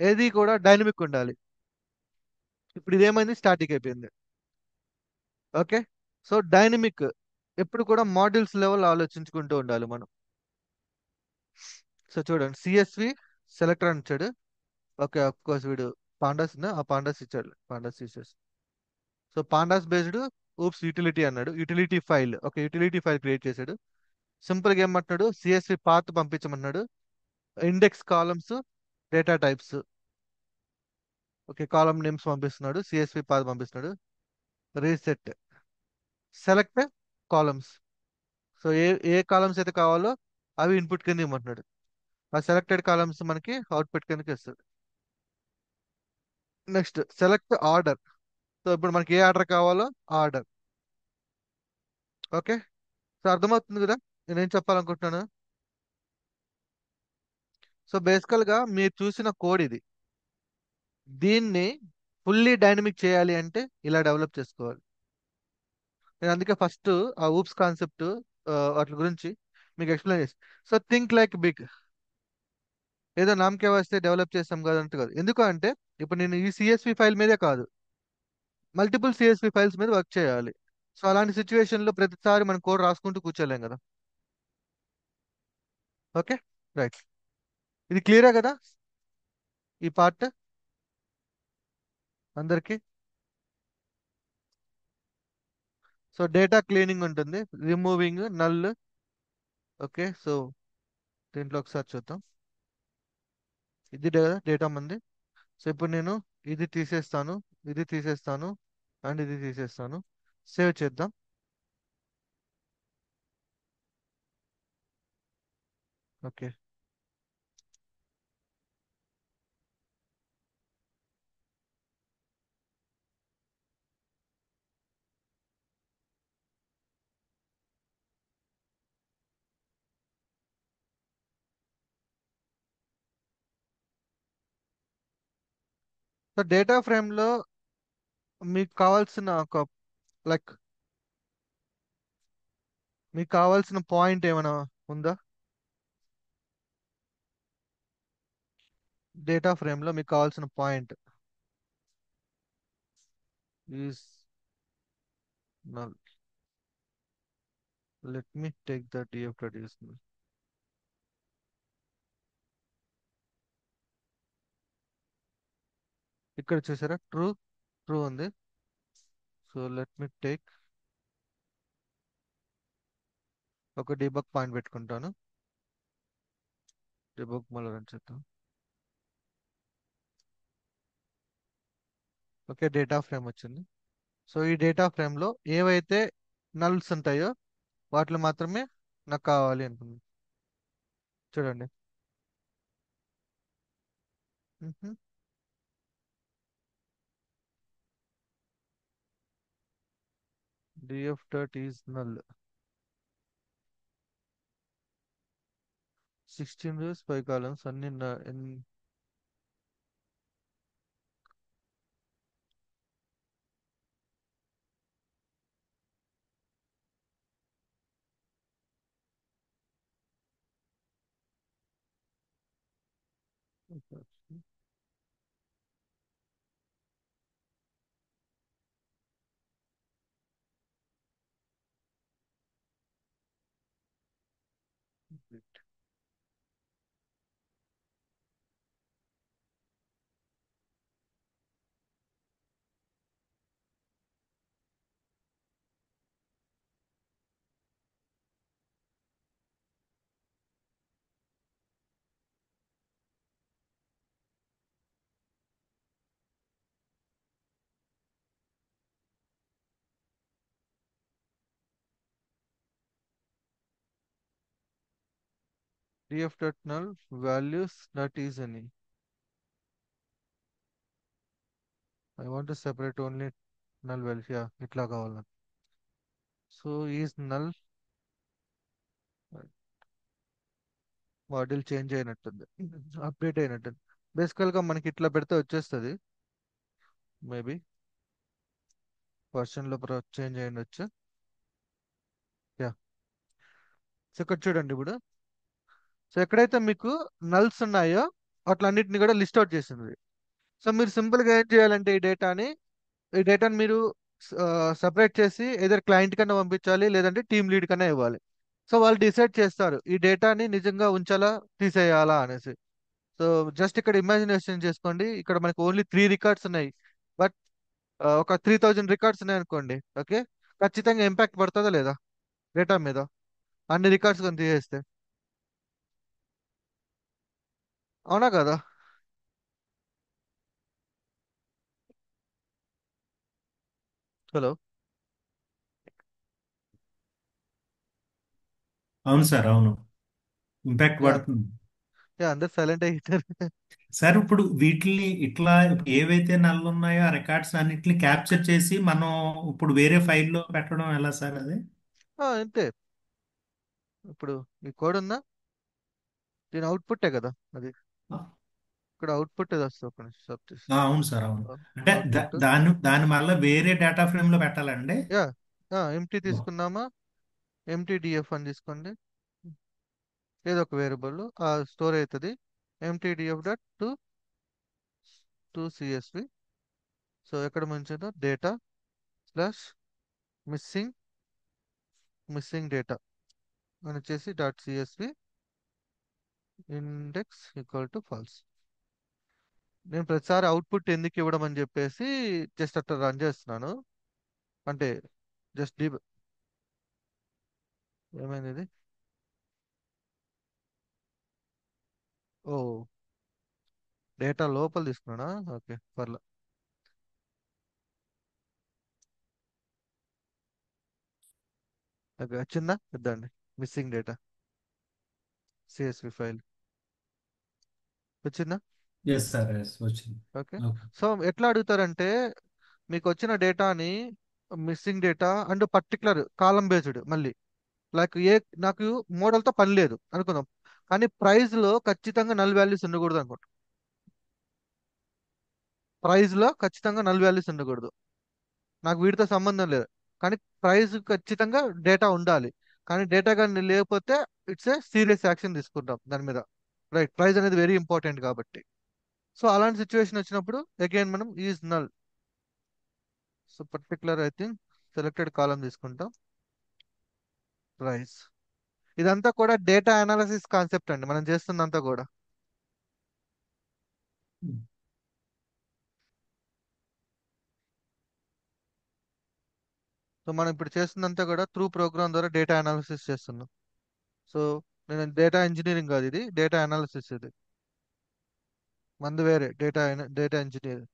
ఏది కూడా డైనమిక్ ఉండాలి. ఇప్పుడు ఇదేమైంది, స్టాటిక్ అయిపోయింది. ఓకే, సో డైనమిక్ ఎప్పుడు కూడా మాడ్యూల్స్ లెవెల్ ఆలోచించుకుంటూ ఉండాలి మనం. సో చూడండి, సిఎస్వి సెలెక్టర్ అని ఇచ్చాడు. ఓకే, అఫ్ కోర్స్ వీడు పాండాస్ ఆ పాండాస్ ఇచ్చాడు, పాండాస్ ఇచ్చేసి. So pandas based oops utility అన్నాడు, utility file. Okay, utility file create చేశాడు. సింపుల్ గా ఏమంటున్నాడు, సిఎస్వి పాత్ పంపించమన్నాడు, index columns, data types. Okay, column names పంపిస్తున్నాడు, సిఎస్వి పాత్ పంపిస్తున్నాడు. Reset, select columns. సో ఏ ఏ కాలమ్స్ అయితే కావాలో అవి ఇన్పుట్ కింద ఇవ్వమంటున్నాడు. ఆ సెలెక్టెడ్ కాలమ్స్ మనకి అవుట్పుట్ కిందకి ఇస్తుంది. Next select order. సో ఇప్పుడు మనకి ఏ ఆర్డర్ కావాలో ఆర్డర్. ఓకే, సో అర్థమవుతుంది కదా నేనేం చెప్పాలనుకుంటున్నాను. సో బేసికల్గా మీరు చూసిన కోడ్ ఇది. దీన్ని ఫుల్లీ డైనమిక్ చేయాలి అంటే ఇలా డెవలప్ చేసుకోవాలి. నేను అందుకే ఫస్ట్ ఆ ఊప్స్ కాన్సెప్ట్ వాటి గురించి మీకు ఎక్స్ప్లెయిన్ చేసి, సో థింక్ లైక్ బిగ్. ఏదో నామకే వస్తే డెవలప్ చేస్తాం కదా అంటే కాదు. ఎందుకు అంటే ఇప్పుడు నేను ఈ సిఎస్వి ఫైల్ మీదే కాదు, మల్టిపుల్ సిఎస్వి ఫైల్స్ మీద వర్క్ చేయాలి. సో అలాంటి సిచ్యువేషన్ లో ప్రతిసారి మనం కోడ్ రాసుకుంటూ కూర్చోలేం కదా. Okay, right. ఇది క్లియరా కదా ఈ పార్ట్ అందరికి? సో డేటా క్లీనింగ్ ఉంటుంది, రిమూవింగ్ నల్. ఓకే, సో దీంట్లో ఒకసారి చూద్దాం. ఇది డేటా మంది. సో ఇప్పుడు నేను ఇది తీసేస్తాను, ఇది తీసేస్తాను, అండ్ ఇది తీసేస్తాను. సేవ్ చేద్దాం. ఓకే, సో డేటా ఫ్రేమ్ లో మీకు కావాల్సిన ఒక లైక్ మీకు కావాల్సిన పాయింట్ ఏమైనా ఉందా? డేటా ఫ్రేమ్ లో మీకు కావాల్సిన point is null. Let me take the df that is null. ఇక్కడ చూసారా ట్రూ ట్రూ ఉంది. సో లెట్ మీ టేక్ ఒక డీబగ్ పాయింట్ పెట్టుకుంటాను. డీబగ్ మళ్ళీ రన్ చేద్దాం. ఓకే, డేటా ఫ్రేమ్ వచ్చింది. సో ఈ డేటా ఫ్రేమ్ లో ఏవైతే నల్స్ ఉంటాయో వాటిలో మాత్రమే నాకు కావాలి అనుకుంది. చూడండి. df dot is null. 16 rows 5 columns అన్ని df dot null values not is any. I want to separate only null values. Yeah, ఇట్లా కావాలి నాకు. So is null module change అయినట్టుంది, అప్డేట్ అయినట్టుంది. బేసికల్ గా మనకి ఇట్లా పెడితే వచ్చేస్తుంది. మేబీ వర్షన్ లో చేంజ్ అయ్యిండొచ్చు. యా, సో ఇక్కడ చూడండి ఇప్పుడు. సో ఎక్కడైతే మీకు నల్స్ ఉన్నాయో వాటిలన్నిటిని కూడా లిస్ట్ అవుట్ చేసింది. సో మీరు సింపుల్ గా ఏం చేయాలంటే ఈ డేటాని మీరు సపరేట్ చేసి ఏదైనా క్లయింట్ కన్నా పంపించాలి, లేదంటే టీమ్ లీడ్ కన్నా ఇవ్వాలి. సో వాళ్ళు డిసైడ్ చేస్తారు ఈ డేటాని నిజంగా ఉంచాలా తీసేయాలా అనేసి. సో జస్ట్ ఇక్కడ ఇమాజినేషన్ చేసుకోండి, ఇక్కడ మనకి ఓన్లీ 3 రికార్డ్స్ ఉన్నాయి. బట్ ఒక 3000 రికార్డ్స్ ఉన్నాయి అనుకోండి. ఓకే, ఖచ్చితంగా ఇంపాక్ట్ పడుతుందా లేదా డేటా మీద అన్ని రికార్డ్స్ కానీ తీసేస్తే? అవునా కదా? హలో. అవును సార్, అవును. ఇంపాక్ట్ యా, పడుతుంది. అందరు సైలెంట్ అయిపోతారు. సార్ ఇప్పుడు వీటిని ఇట్లా ఏవైతే నల్లు ఉన్నాయో ఆ రికార్డ్స్ అన్నిటిని క్యాప్చర్ చేసి మనం ఇప్పుడు వేరే ఫైల్లో పెట్టడం ఎలా సార్ అది? అంతే. ఇప్పుడు ఈ కోడ్ ఉందా, దీని అవుట్పుట్టే కదా అది. ఆ, ఇక్కడ అవుట్పుట్ ఏదో వస్తుంది, ఒక నిమిషం సబ్ చేసి. అవును సార్, అవును. అంటే అవుట్పుట్ దాని వల్ల వేరే డేటా ఫ్రేమ్ లో పెట్టాలండి? యా ఎంటీ ఓ, తీసుకున్నామా, ఎంటీడిఎఫ్ అని తీసుకోండి, ఏదో ఒక వేరియబుల్ స్టోర్ అవుతుంది. Empty DF dot to CSV. So ఎక్కడ ముంచిందో data slash missing missing data అని వచ్చేసి dot CSV index equal to false. నేను ప్రతిసారి అవుట్పుట్ ఎందుకు ఇవ్వడం అని చెప్పేసి జస్ట్ అట్లా రన్ చేస్తున్నాను. అంటే జస్ట్ ఏమైంది ఇది? ఓ, డేటా లోపల తీసుకున్నానా? ఓకే, పర్లే. ఓకే, వచ్చిందా? ఇద్దండి, మిస్సింగ్ డేటా సిఎస్వి ఫైల్ వచ్చిందా? ఎస్ సార్, ఎస్ వచ్చింది. ఓకే. ఓకే. సో ఎట్లా అడుగుతారంటే, మీకు వచ్చిన డేటాని missing data and particular column based మళ్ళీ, లైక్ నాకు మోడల్తో పని లేదు అనుకుందాం, కానీ ప్రైస్ లో ఖచ్చితంగా నల్ వాల్యూస్ ఉండకూడదు అనుకుంటాం. ప్రైస్ లో ఖచ్చితంగా నల్ వాల్యూస్ ఉండకూడదు, నాకు వీటితో సంబంధం లేదు. కానీ ప్రైస్ ఖచ్చితంగా డేటా ఉండాలి. కానీ డేటా కానీ లేకపోతే ఇట్స్ ఏ సీరియస్ యాక్షన్ తీసుకుంటాం దాని మీద. రైట్, ప్రైస్ అనేది వెరీ ఇంపార్టెంట్ కాబట్టి. సో అలాంటి సిచ్యువేషన్ వచ్చినప్పుడు అగైన్ మనం is null. So particular I think selected column తీసుకుంటాం, ప్రైస్. ఇదంతా కూడా డేటా అనాలిసిస్ కాన్సెప్ట్ అండి మనం చేస్తున్నంతా కూడా. సో మనం ఇప్పుడు చేస్తున్నంతా కూడా త్రూ ప్రోగ్రామ్ ద్వారా డేటా అనాలిసిస్ చేస్తున్నాం. సో నేను డేటా ఇంజనీరింగ్ కాదు, ఇది డేటా అనాలిసిస్. ఇది మంది వేరే data engineer.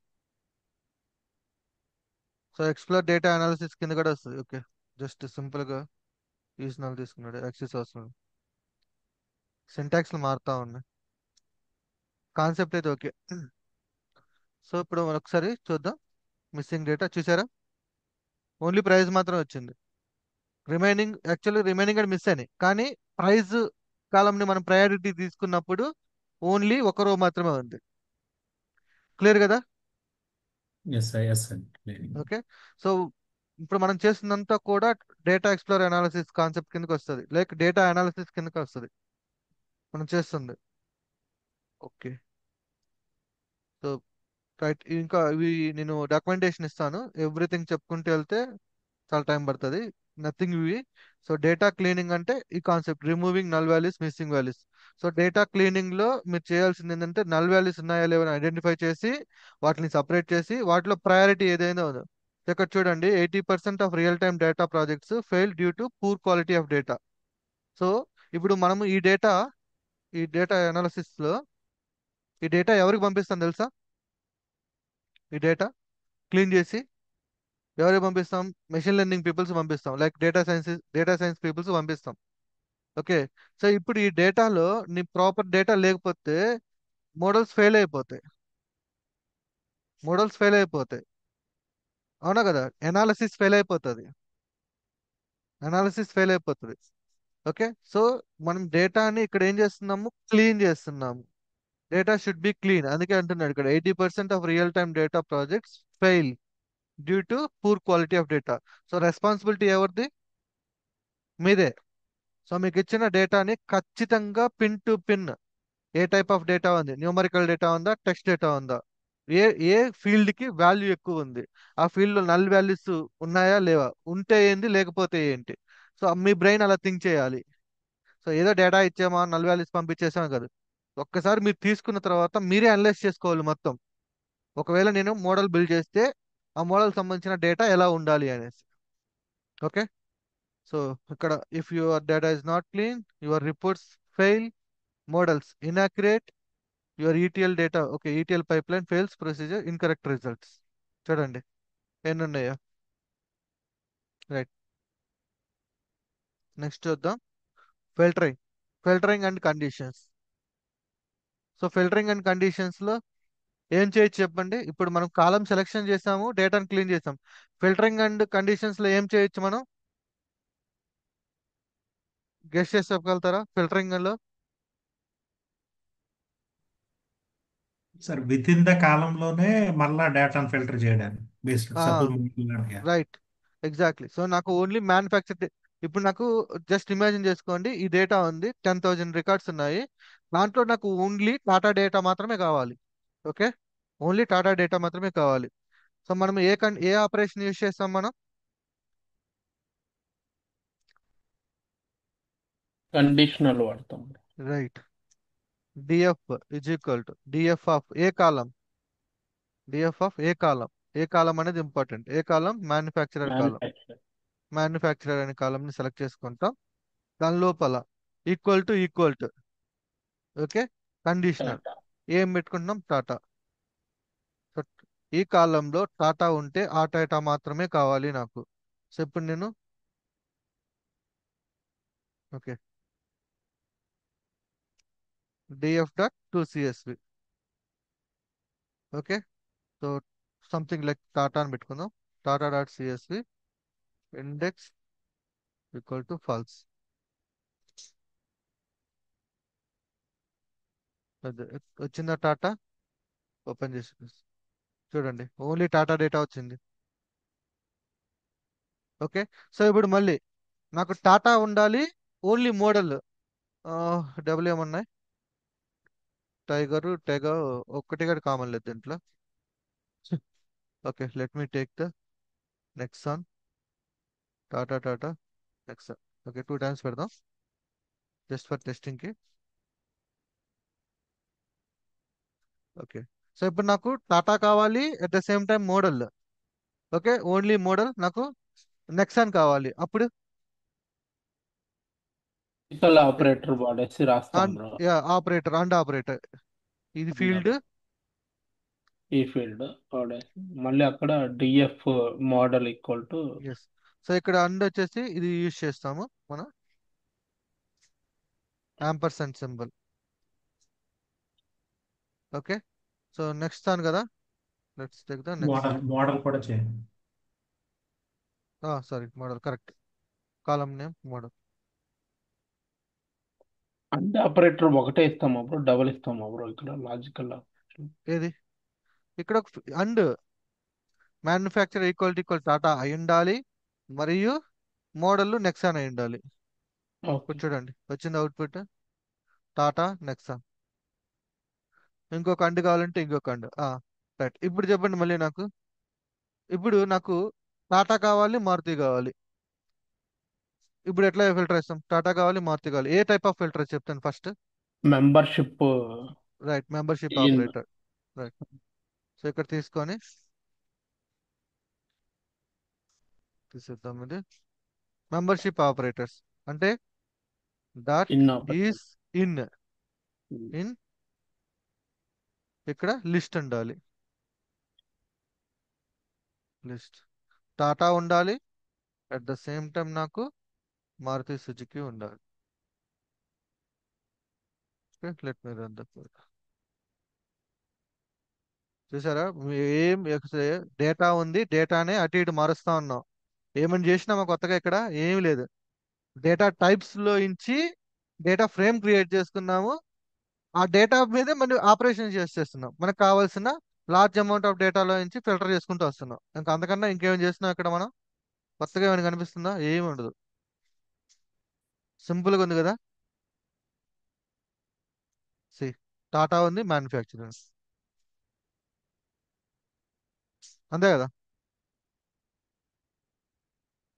So explore data analysis కింద కూడా వస్తుంది. ఓకే, జస్ట్ సింపుల్ గా యూజనల్ తీసుకున్నాడు, యాక్సెస్ అవసరం, సింటాక్స్లు మారుతా ఉన్నాయి, కాన్సెప్ట్ అయితే ఓకే. సో ఇప్పుడు ఒకసారి చూద్దాం. మిస్సింగ్ డేటా చూసారా, ఓన్లీ ప్రైస్ మాత్రం వచ్చింది. రిమైనింగ్ అని మిస్ అయినాయి, కానీ ప్రైజ్ కాలంని మనం ప్రయారిటీ తీసుకున్నప్పుడు ఓన్లీ ఒక రో మాత్రమే ఉంది. క్లియర్ కదా? Yes sir, yes sir. Okay. So ఇప్పుడు మనం చేస్తున్నంతా కూడా డేటా ఎక్స్ప్లోర్ అనాలిసిస్ కాన్సెప్ట్ కిందకి వస్తుంది, లైక్ డేటా అనాలిసిస్ కిందకి వస్తుంది మనం చేస్తుంది. ఓకే. సో రైట్, ఇంకా ఇవి నేను డాక్యుమెంటేషన్ ఇస్తాను, ఎవ్రీథింగ్ చెప్పుకుంటూ వెళ్తే చాలా టైం పడుతుంది. నథింగ్ ఇవి. సో డేటా క్లీనింగ్ అంటే ఈ concept, removing null values, missing values. So data cleaning లో మీరు చేయాల్సింది ఏంటంటే, నల్ వాల్యూస్ ఉన్నాయా లేవని ఐడెంటిఫై చేసి వాటిని సపరేట్ చేసి వాటిలో ప్రయారిటీ ఏదైనా ఉందో. ఇక్కడ చూడండి, 80% of real time data projects fail due to poor quality of data. So ఇప్పుడు మనము ఈ డేటా అనాలిసిస్ లో ఈ డేటా ఎవరికి పంపిస్తాం తెలుసా? ఈ డేటా క్లీన్ చేసి ఎవరికి పంపిస్తాం? మెషిన్ లెర్నింగ్ పీపుల్స్ పంపిస్తాం, లైక్ డేటా సైన్స్ పీపుల్స్ పంపిస్తాం. ఓకే. సో ఇప్పుడు ఈ డేటాలో నీ ప్రాపర్ డేటా లేకపోతే మోడల్స్ ఫెయిల్ అయిపోతాయి. మోడల్స్ ఫెయిల్ అయిపోతాయి, అవునా కదా? అనాలిసిస్ ఫెయిల్ అయిపోతుంది. ఓకే. సో మనం డేటాని ఇక్కడ ఏం చేస్తున్నాము? క్లీన్ చేస్తున్నాము. డేటా షుడ్ బి క్లీన్, అందుకే అంటున్నాడు ఇక్కడ 80% of real time data projects fail due to poor quality of data. So responsibility ఎవరిది? మీదే. సో మీకు ఇచ్చిన డేటాని ఖచ్చితంగా pin to pin, A type of data ఉంది, న్యూమరికల్ డేటా ఉందా, టెక్స్ట్ డేటా ఉందా, ఏ ఏ ఫీల్డ్ కి వాల్యూ ఎక్కువ ఉంది, ఆ ఫీల్డ్ లో నల్ వాల్యూస్ ఉన్నాయా లేవా, ఉంటే ఏంది లేకపోతే ఏంటి. సో మీ బ్రెయిన్ అలా థింక్ చేయాలి. సో ఏదో డేటా ఇచ్చామా, నల్ వాల్యూస్ పంపించేసామా కాదు. ఒక్కసారి మీరు తీసుకున్న తర్వాత మీరే అనలైజ్ చేసుకోవాలి మొత్తం. ఒకవేళ నేను మోడల్ బిల్డ్ చేస్తే ఆ మోడల్ సంబంధించిన డేటా ఎలా ఉండాలి అనేసి. ఓకే. సో ఇక్కడ if your data is not clean, your reports fail, models inaccurate, your ETL data, okay, ETL pipeline fails, procedure incorrect results. చూడండి ఎన్ని ఉన్నాయో. రైట్, నెక్స్ట్ చూద్దాం. Filtering. Filtering and conditions. So filtering and conditions లో ఏం చేయొచ్చు చెప్పండి. ఇప్పుడు మనం కాలం సెలెక్షన్ చేసాము, డేటాను క్లీన్ చేసాం. ఫిల్టరింగ్ అండ్ కండిషన్స్ లో ఏం చేయొచ్చు మనం? గెస్ట్ చేసి చెప్పగలుగుతారా ఫిల్టరింగ్ లో? సార్ విత్ ఇన్ ద కాలంలోనే మళ్ళా డేటాను ఫిల్టర్ చేయడానికి based suppose. Right, exactly. So నాకు ఓన్లీ మ్యానుఫ్యాక్చర్, ఇప్పుడు నాకు జస్ట్ ఇమాజిన్ చేసుకోండి, ఈ డేటా ఉంది, 10,000 రికార్డ్స్ ఉన్నాయి. దాంట్లో నాకు ఓన్లీ టాటా డేటా మాత్రమే కావాలి. ఓకే, ఓన్లీ టాటా డేటా మాత్రమే కావాలి. సో మనం ఏ ఆపరేషన్ యూజ్ చేస్తాం మనం? కండిషనల్ వాడతాం. Right, df is equal to DF of ఏ కాలం. డిఎఫ్ ఆఫ్ ఏ కాలం. ఏ కాలం అనేది ఇంపార్టెంట్. ఏ column? Manufacturer column. Manufacture manufacturer అనే కాలం ని సెలెక్ట్ చేసుకుంటాం. దాని లోపల equal to okay, conditional Tata. ఏం పెట్టుకుంటున్నాం? టాటా. సో ఈ కాలంలో టాటా ఉంటే ఆ టాటా మాత్రమే కావాలి నాకు. సో ఇప్పుడు నేను okay, DF dot to CSV. Okay, so something like Tata అని పెట్టుకుందాం. Tata dot CSV index equal to falls. అదే వచ్చిందా టాటా? ఓపెన్ చేసి చూడండి, ఓన్లీ టాటా డేటా వచ్చింది. ఓకే, సో ఇప్పుడు మళ్ళీ నాకు టాటా ఉండాలి, ఓన్లీ మోడల్ డబ్ల్యూ ఏమన్నాయి? టైగర్ ఒక్కటి కూడా కామన్ లేదు దీంట్లో. Okay, let me take the Nexon. Tata Nexon. Okay, 2 times పెడదాం జస్ట్ ఫర్ టెస్టింగ్ కి. ఓకే, సో ఇప్పుడు నాకు టాటా కావాలి, at the same time model. Okay, only model నాకు నెక్సాన్ కావాలి. అప్పుడు ఫిజికల్ ఆపరేటర్ వాడేసి రాస్తాం బ్రో. ఆపరేటర్ అండ్ ఆపరేటర్, ఇది ఫీల్డ్. ఈ ఫీల్డ్ వాడేసి మళ్ళీ అక్కడ DF model equal to S. So ఇక్కడ అండ్ వచ్చేసి ఇది యూజ్ చేస్తాము మనం, ampersand symbol. Okay, so next తాను కదా, let's take the next. Model కూడా చేయండి. Sorry, model correct, column name model. అంటే ఆపరేటర్ ఒకటే ఇస్తామా బ్రో, డబుల్ ఇస్తామా బ్రో ఇక్కడ లాజికల్? ఏది ఇక్కడ అండ్ మ్యానుఫ్యాక్చర్ ఈక్వల్ టాటా అయి ఉండాలి, మరియు మోడల్ నెక్సాన్ అయి ఉండాలి. ఓకే. ఇప్పుడు చూడండి వచ్చింది అవుట్పుట్, టాటా నెక్సాన్. ఇంకొక అండ్ కావాలంటే ఇంకొక అండ్. రైట్, ఇప్పుడు చెప్పండి మళ్ళీ నాకు. ఇప్పుడు నాకు టాటా కావాలి, మారుతి కావాలి. ఇప్పుడు ఎట్లా ఫిల్టర్ చేస్తాం? టాటా కావాలి, మారుతి కావాలి. ఏ టైప్ ఆఫ్ ఫిల్టర్ చెప్తాను first. Membership right, membership in operator. Right, so ఇక్కడ తీసుకొని తీసేద్దాం. ఇది మెంబర్షిప్ ఆపరేటర్స్ అంటే dot in operator. Is in. In ఇక్కడ లిస్ట్ ఉండాలి, లిస్ట్ టాటా ఉండాలి, అట్ ద సేమ్ టైం నాకు మారుతి సుజుకి ఉండాలి. Let me run the code. చూసారా, ఏం డేటా ఉంది, డేటానే అటు ఇటు మారుస్తా ఉన్నాం. ఏమని చేసినామా కొత్తగా? ఇక్కడ ఏమి లేదు. డేటా టైప్స్ లో ఇంచి డేటా ఫ్రేమ్ క్రియేట్ చేసుకున్నాము. ఆ డేటా మీదే మనం ఆపరేషన్ చేస్తున్నాం. మనకు కావాల్సిన లార్జ్ అమౌంట్ ఆఫ్ డేటాలో నుంచి ఫిల్టర్ చేసుకుంటూ వస్తున్నాం. ఇంకా అంతకన్నా ఇంకేం చేస్తున్నాం ఇక్కడ మనం? కొత్తగా ఏమైనా కనిపిస్తుందా? ఏమి ఉండదు, సింపుల్ గా ఉంది కదా. సి, టాటా ఉంది, మ్యానుఫ్యాక్చరింగ్, అంతే కదా.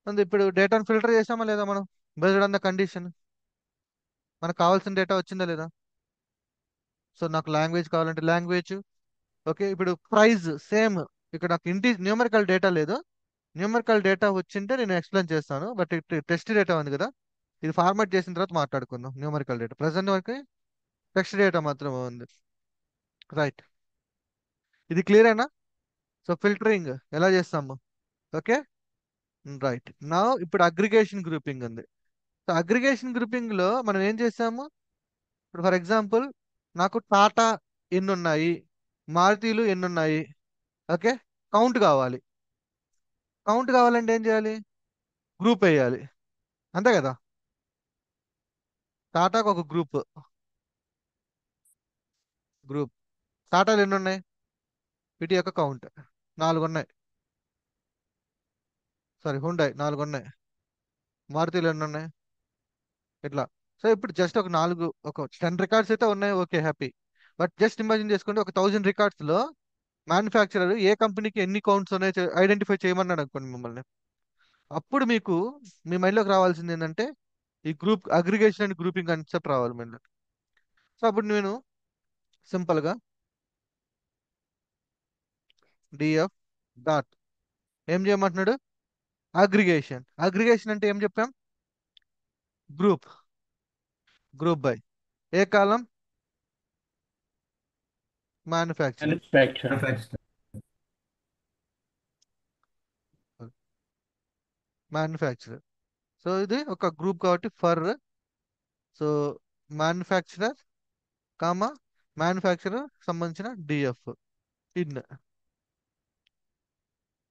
అంతే. ఇప్పుడు డేటాను ఫిల్టర్ చేసామా లేదా మనం? బేస్డ్ ఆన్ ద కండిషన్ మనకు కావాల్సిన డేటా వచ్చిందా లేదా? సో నాకు లాంగ్వేజ్ కావాలంటే లాంగ్వేజ్. ఓకే, ఇప్పుడు ప్రైస్ సేమ్. ఇక్కడ నాకు న్యూమరికల్ డేటా లేదు. న్యూమరికల్ డేటా వచ్చింటే నేను ఎక్స్ప్లెయిన్ చేస్తాను, బట్ టెక్స్ట్ డేటా ఉంది కదా, ఇది ఫార్మాట్ చేసిన తర్వాత మాట్లాడుకుందాం. న్యూమరికల్ డేటా ప్రజెంట్ వరకు టెక్స్ట్ డేటా మాత్రమే ఉంది. రైట్, ఇది క్లియర్ అయినా? సో ఫిల్టరింగ్ ఎలా చేస్తాము? Okay, right. నా ఇప్పుడు అగ్రిగేషన్ గ్రూపింగ్ ఉంది. సో అగ్రిగేషన్ గ్రూపింగ్ లో మనం ఏం చేసాము? ఇప్పుడు ఫర్ ఎగ్జాంపుల్ నాకు టాటా ఎన్ని ఉన్నాయి, మారుతీలు ఎన్ని ఉన్నాయి, ఓకే, కౌంట్ కావాలి. కౌంట్ కావాలంటే ఏం చేయాలి? గ్రూప్ వేయాలి, అంతే కదా. టాటాకు ఒక గ్రూప్, గ్రూప్ టాటాలు ఎన్ని ఉన్నాయి, వీటి యొక్క కౌంట్ 4 ఉన్నాయి. సారీ, హుండాయ్ 4 ఉన్నాయి. మారుతీలు ఎన్ని ఉన్నాయి, ఇట్లా. సో ఇప్పుడు జస్ట్ ఒక 4, ఒక 10 రికార్డ్స్ అయితే ఉన్నాయి, okay, happy. But just imagine చేసుకుంటే ఒక 1000 రికార్డ్స్ లో మ్యానుఫ్యాక్చరర్ ఏ కంపెనీకి ఎన్ని కౌంట్స్ ఉన్నాయో ఐడెంటిఫై చేయమన్నాడు అనుకోండి మిమ్మల్ని. అప్పుడు మీకు మీ మైండ్లోకి రావాల్సింది ఏంటంటే ఈ group aggregation and grouping concept రావాలి మైండ్లో. సో అప్పుడు నేను సింపుల్గా డిఎఫ్ డాట్ ఏం చేయమంటున్నాడు, అగ్రిగేషన్. అగ్రిగేషన్ అంటే ఏం చెప్పాం, గ్రూప్, గ్రూప్ బై ఏ column, manufacturer. Manufacture. Manufacturer. So ఇది ఒక గ్రూప్ కాబట్టి for, so manufacturer comma manufacturer సంబంధించిన df in.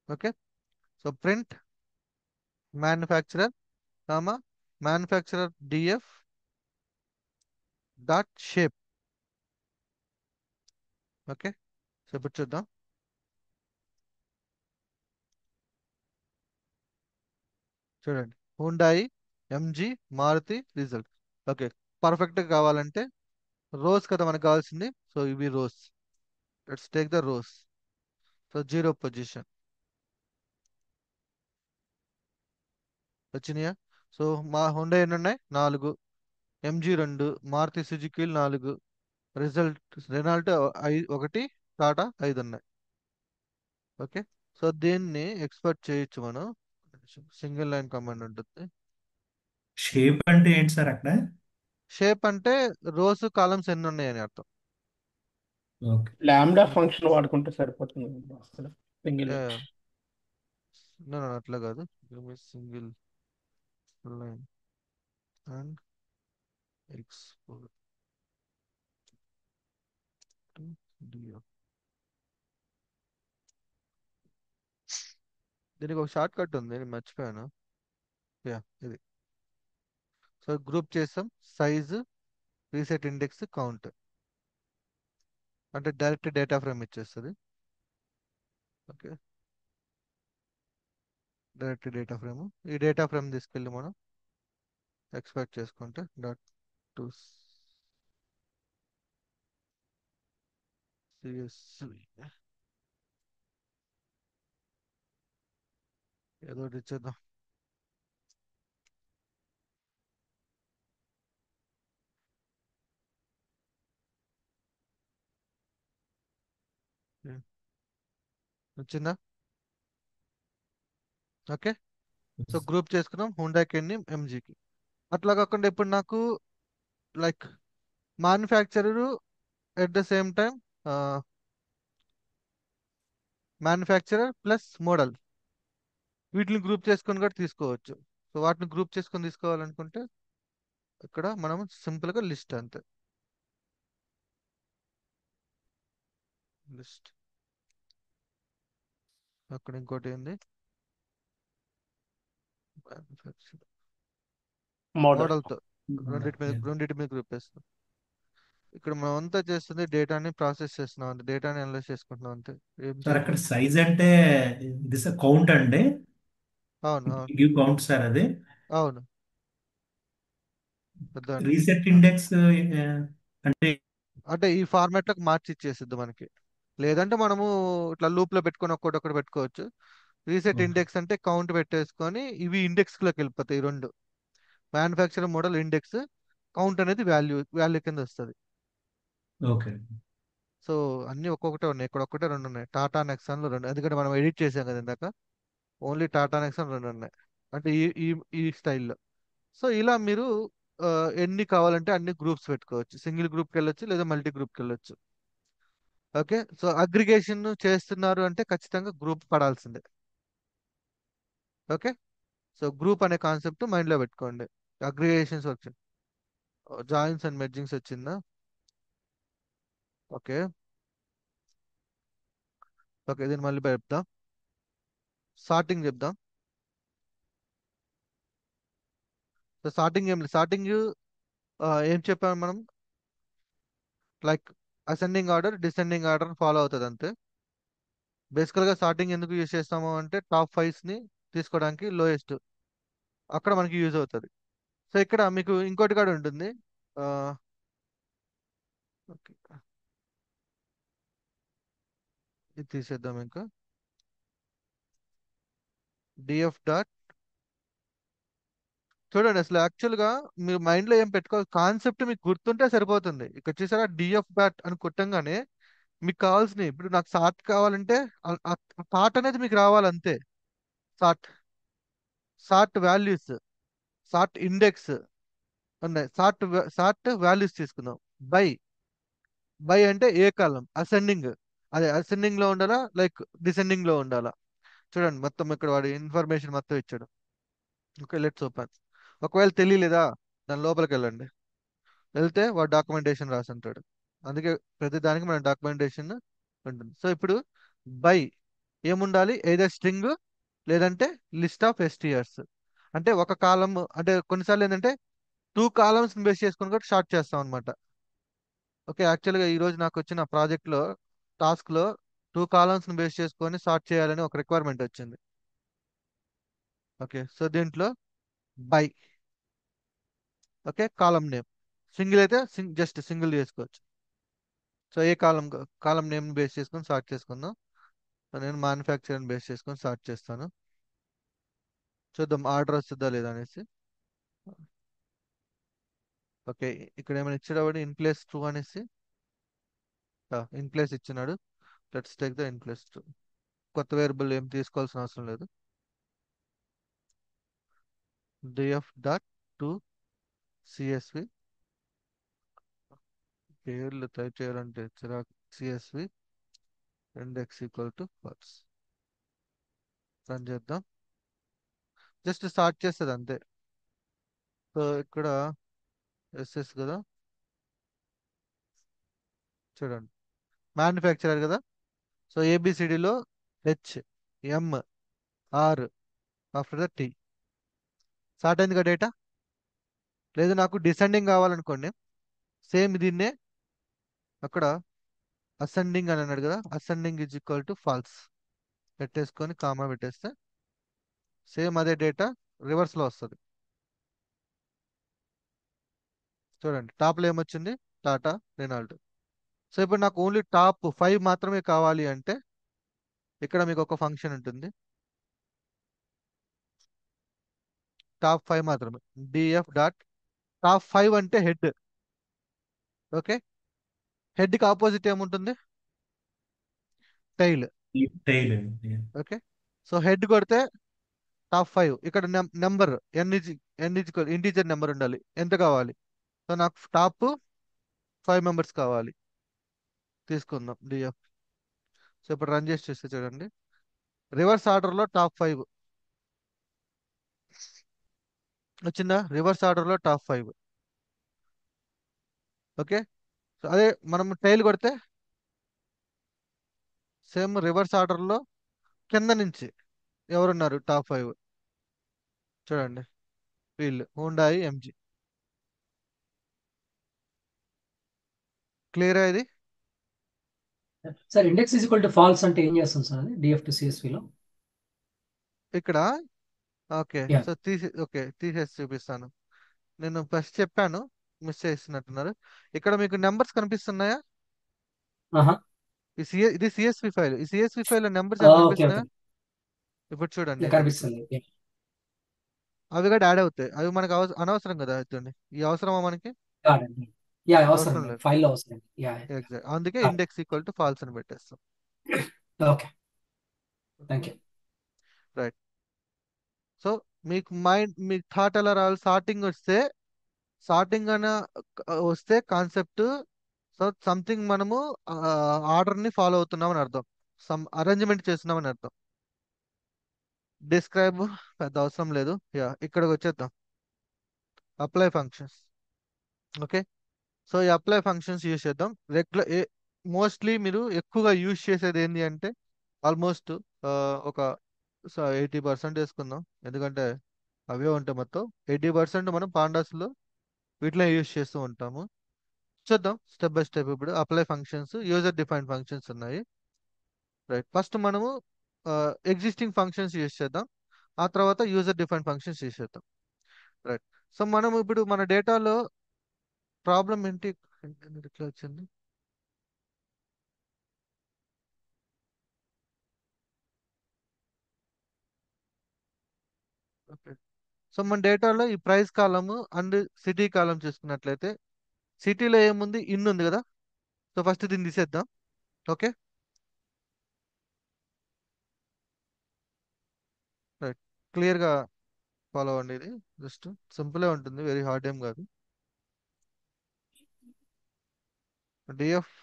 Okay, so print manufacturer comma manufacturer df dot shape. Okay, so ఇప్పుడు చూద్దాం. చూడండి, Hyundai, MG, Maruti, result. Okay, పర్ఫెక్ట్గా కావాలంటే రోస్ కదా మనకు కావాల్సింది. సో ఇవి rows, let's take the rows. So 0 position వచ్చినాయా. సో మా హుండా ఎన్ని ఉన్నాయి, 4, MG 2, Maruti Suzuki 4, Renault 1, Tata 5 ఉన్నాయి. ఓకే, సో దీన్ని ఎక్స్పెక్ట్ చేయొచ్చు మనం. సింగిల్ లైన్ కమాండ్ ఉంటుంది. షేప్ అంటే ఏంటి సార్ అక్కడ? షేప్ అంటే రోస్ కాలమ్స్ ఎన్ని ఉన్నాయి అని అర్థం. ఓకే. లాంబ్డా ఫంక్షన్ వాడుకుంటే సరిపోతుంది అక్కడ సింగిల్. అట్లా కాదు, single line and export to DF. దీనికి ఒక షార్ట్ కట్ ఉంది, నేను మర్చిపోయాను. ఇది. సో గ్రూప్ చేసాం, సైజు, రీసెట్ ఇండెక్స్, కౌంట్, అంటే డైరెక్ట్ డేటా ఫ్రేమ్ ఇచ్చేస్తుంది. Okay, direct data frame. ఈ డేటా ఫ్రేమ్ తీసుకెళ్ళి మనం ఎక్స్పెక్ట్ చేసుకుంటే డాట్ టు సిఎస్వి ఏదో ఒకటి ఇచ్చేద్దాం. వచ్చిందా? ఓకే, సో గ్రూప్ చేసుకున్నాం హుండాకి ఎన్ని, ఎంజీకి. అట్లా కాకుండా ఇప్పుడు నాకు like manufacturer at the same time manufacturer plus model, వీటిని గ్రూప్ చేసుకొని కూడా తీసుకోవచ్చు. సో వాటిని గ్రూప్ చేసుకొని తీసుకోవాలనుకుంటే ఇక్కడ మనం సింపుల్గా లిస్ట్, అంతే, లిస్ట్. అక్కడ ఇంకోటి ఏంది, మ్యానుఫ్యాక్చరర్ మోడల్. మోడల్తో రెండింటి మీద గ్రూప్ వేస్తాం. ఇక్కడ మనం అంతా చేస్తుంది డేటాని ప్రాసెస్ చేస్తున్నాం, అంతే, డేటాని అనలైజ్ చేసుకుంటున్నాం, అంతే, ఏం సార్ అక్కడ చేయట్లేదు. సైజ్ అంటే ఇది సార్ కౌంట్ అండి. అవును అవును గివ్ కౌంట్ సార్ అది. అవును, పెద్ద అంటే రీసెట్ ఇండెక్స్ అంటే అంటే ఈ ఫార్మాట్లోకి మార్చి ఇచ్చేసిద్ది మనకి. లేదంటే మనము ఇట్లా లూప్ లో పెట్టుకొని ఒక్కొక్కటి పెట్టుకోవచ్చు. రీసెట్ ఇండెక్స్ అంటే కౌంట్ పెట్టేసుకొని ఇవి ఇండెక్స్ లోకి వెళ్ళిపోతాయి, ఈ రెండు. మ్యానుఫ్యాక్చర్ మోడల్ ఇండెక్స్, కౌంట్ అనేది వాల్యూ కింద వస్తుంది. ఓకే. సో అన్ని ఒక్కొక్కటే ఉన్నాయి, ఇక్కడ ఒక్కటే 2 ఉన్నాయి, టాటా నెక్సాన్లు 2, ఎందుకంటే మనం ఎడిట్ చేసాం కదా ఇందాక. ఓన్లీ టాటా నెక్సాన్ 2 ఉన్నాయి, అంటే ఈ ఈ ఈ స్టైల్లో. సో ఇలా మీరు ఆ, ఎన్ని కావాలంటే అన్ని గ్రూప్స్ పెట్టుకోవచ్చు, సింగిల్ గ్రూప్కి వెళ్ళొచ్చు లేదా మల్టీ గ్రూప్కి వెళ్ళొచ్చు. ఓకే, సో అగ్రిగేషన్ చేస్తున్నారు అంటే ఖచ్చితంగా గ్రూప్ పడాల్సిందే. ఓకే, సో గ్రూప్ అనే కాన్సెప్ట్ మైండ్లో పెట్టుకోండి. అగ్రిగేషన్స్ వచ్చి జాయిన్స్ అండ్ మెర్జింగ్స్ వచ్చిందా. ఓకే. ఓకే, దీన్ని మళ్ళీ చెప్దాం. సార్టింగ్ చెప్దాం. సో సార్టింగ్ ఏం లేదు. సార్టింగ్ ఏం చెప్పాము మనం, like ascending order descending order follow అవుతుంది అంతే. బేసికల్గా సార్టింగ్ ఎందుకు యూజ్ చేస్తాము అంటే టాప్ ఫైవ్స్ని తీసుకోవడానికి లోయెస్ట్, అక్కడ మనకి యూజ్ అవుతుంది. సో ఇక్కడ మీకు ఇంకోటి కూడా ఉంటుంది. ఆ, ఓకే, ఇది తీసేద్దాం. ఇంకా డిఎఫ్ డాట్, చూడండి అసలు యాక్చువల్గా మీరు మైండ్లో ఏం పెట్టుకోవాలి, కాన్సెప్ట్ మీకు గుర్తుంటే సరిపోతుంది. ఇక్కడ చూసారా డిఎఫ్ డాట్ అని కొట్టంగానే మీకు కావాల్సిన, ఇప్పుడు నాకు సార్ట్ కావాలంటే సార్ట్ అనేది మీకు రావాలంతే. Sort, sort values, sort index ఉన్నాయి. సార్ట్ వాల్యూస్ తీసుకుందాం. బై, బై అంటే ఏ కాలం, అసెండింగ్, అదే అసెండింగ్ లో ఉండాలా లైక్ డిసెండింగ్ లో ఉండాలా. చూడండి మొత్తం ఇక్కడ వాడి ఇన్ఫర్మేషన్ మొత్తం ఇచ్చాడు. Okay, let's open. ఒకవేళ తెలియలేదా, దాని లోపలికి వెళ్ళండి. వెళ్తే వాడు డాక్యుమెంటేషన్ రాసి ఉంటాడు. అందుకే ప్రతి దానికి మన డాక్యుమెంటేషన్ ఉంటుంది. సో ఇప్పుడు బై ఏముండాలి, ఏదైనా స్ట్రింగ్ లేదంటే లిస్ట్ ఆఫ్ ఎస్టిఆర్స్. అంటే ఒక కాలం, అంటే కొన్నిసార్లు ఏంటంటే టూ కాలమ్స్ బేస్ చేసుకుని కూడా స్టార్ట్ చేస్తాం అనమాట. ఓకే, యాక్చువల్గా ఈ రోజు నాకు వచ్చిన ప్రాజెక్ట్లో టాస్క్లో టూ కాలమ్స్ని బేస్ చేసుకొని స్టార్ట్ చేయాలని ఒక రిక్వైర్మెంట్ వచ్చింది. ఓకే, సో దీంట్లో by, okay, column name single అయితే జస్ట్ సింగిల్ చేసుకోవచ్చు. సో ఏ కాలం, కాలం నేమ్ బేస్ చేసుకొని స్టార్ట్ చేసుకుందాం. సో నేను మ్యానుఫ్యాక్చరింగ్ బేస్ చేసుకొని స్టార్ట్ చేస్తాను. చూద్దాం ఆర్డర్ వస్తుందా లేదా అనేసి. ఓకే, ఇక్కడ ఏమైనా ఇచ్చాడు ఇన్ ప్లేస్ ట్రూ అనేసి, ఇన్ ప్లేస్ ఇచ్చినాడు. Let's take the in place true. కొత్త వేరియబుల్ ఏం తీసుకోవాల్సిన అవసరం లేదు. డిఎఫ్ డాట్ టు సిఎస్వి, పేర్లు టైప్ చేయాలంటే చిరాకు. CSV index equal to false. Run చేద్దాం. జస్ట్ స్టార్ట్ చేస్తుంది అంతే. సో ఇక్కడ ఎస్ఎస్ కదా, చూడండి మ్యానుఫ్యాక్చరర్ కదా. సో ఏబిసిడిలో H M R after the T start అయింది కదా డేటా. లేదు నాకు డిసెండింగ్ కావాలనుకోండి, సేమ్ దీన్నే అక్కడ అసెండింగ్ అని అన్నాడు కదా, ascending is equal to falls పెట్టేసుకొని కామా పెట్టేస్తే సేమ్ అదే డేటా రివర్స్లో వస్తుంది. చూడండి టాప్లో ఏమొచ్చింది, టాటా రెనాల్డ్. సో ఇప్పుడు నాకు ఓన్లీ టాప్ 5 మాత్రమే కావాలి అంటే ఇక్కడ మీకు ఒక ఫంక్షన్ ఉంటుంది, టాప్ 5 మాత్రమే. డిఎఫ్ డాట్ టాప్ 5 అంటే హెడ్. ఓకే, హెడ్కి ఆపోజిట్ ఏముంటుంది, tail. Tail. Okay, so head కొడితే టాప్ 5, ఇక్కడ నెంబర్ ఇంటీజర్ నెంబర్ ఉండాలి. ఎంత కావాలి, సో నాకు టాప్ 5 మెంబర్స్ కావాలి. తీసుకుందాం డిఎఫ్. సో ఇప్పుడు రన్ చేసి చూస్తే చూడండి రివర్స్ ఆర్డర్లో టాప్ 5 వచ్చిందా, రివర్స్ ఆర్డర్లో టాప్ 5. ఓకే, సో అదే మనం టైల్ కొడితే సేమ్ రివర్స్ ఆర్డర్లో కింద నుంచి ఎవరున్నారు టాప్ 5. చూడండి వీళ్ళు హుండాయి ఎంజీ. క్లియర్ ఇది. Sir index is equal to falls అంటే ఏం చేస్తాం సార్ అది డిఎఫ్ టు సిఎస్విలో? ఇక్కడ ఓకే, యా. సో తీసేసి చూపిస్తాను. నేను ఫస్ట్ చెప్పాను, మిస్ చేస్తున్నట్టున్నారు. ఇక్కడ మీకు నెంబర్స్ కనిపిస్తున్నాయా, ఆహా. ఇది సిఎస్వి ఫైల్. ఈ సిఎస్వి ఫైల్ లో నెంబర్స్ ఓకే ఏమైనా ఓకే. కనిపిస్తున్నాయా, ఇప్పుడు చూడండి ఇలా నేను చూపిస్తాను. కనిపిస్తుంది. Yeah. అవి కూడా యాడ్ అవుతాయి. అవి మనకు అనవసరం కదా, అవుతుంది. ఈ అవసరమా మనకి, Got it. యా అవసరం అవసరం లేదు, లేదు. ఫైల్లో అవసరం. యా. ఎగ్జాక్ట్, అందుకే ఇండెక్స్ ఈక్వల్ టు ఫాల్స్ అని పెట్టేస్తాం. Okay, thank you. Right. So మీకు మీకు థాట్ ఎలా రావాలి, సార్టింగ్ అనే వస్తే కాన్సెప్ట్, సో సంథింగ్ మనము ఆర్డర్ ని ఫాలో అవుతున్నాం అని అర్థం, సమ్ అరేంజ్మెంట్ చేస్తున్నాం అని అర్థం. డిస్క్రైబ్ పెద్ద అవసరం లేదు. ఇక్కడికి వచ్చేద్దాం, అప్లై ఫంక్షన్స్. ఓకే, సో ఈ అప్లై ఫంక్షన్స్ యూజ్ చేద్దాం. రెగ్యులర్ మోస్ట్లీ మీరు ఎక్కువగా యూజ్ చేసేది ఏంటి అంటే ఆల్మోస్ట్ ఒక 80% వేసుకుందాం, ఎందుకంటే అవే ఉంటాయి మొత్తం. 80% మనం పాండాస్లో వీటిలో యూజ్ చేస్తూ ఉంటాము. చూద్దాం స్టెప్ బై స్టెప్. ఇప్పుడు apply functions, user defined functions ఉన్నాయి. రైట్, ఫస్ట్ మనము ఎగ్జిస్టింగ్ ఫంక్షన్స్ యూజ్ చేద్దాం, ఆ తర్వాత యూజర్ డిఫైన్డ్ ఫంక్షన్స్ యూజ్ చేద్దాం. రైట్. సో మనం ఇప్పుడు మన డేటాలో ప్రాబ్లం ఏంటి, ఇట్లా వచ్చింది. ఓకే. సో మన డేటాలో ఈ ప్రైస్ కాలము అండ్ సిటీ కాలం చూసుకున్నట్లయితే, సిటీలో ఏముంది, ఇన్ ఉంది కదా. సో ఫస్ట్ దీన్ని తీసేద్దాం. ఓకే. రైట్, క్లియర్గా ఫాలో అవ్వండి. ఇది జస్ట్ సింపులే ఉంటుంది, వెరీ హార్డ్ ఏం కాదు. డిఎఫ్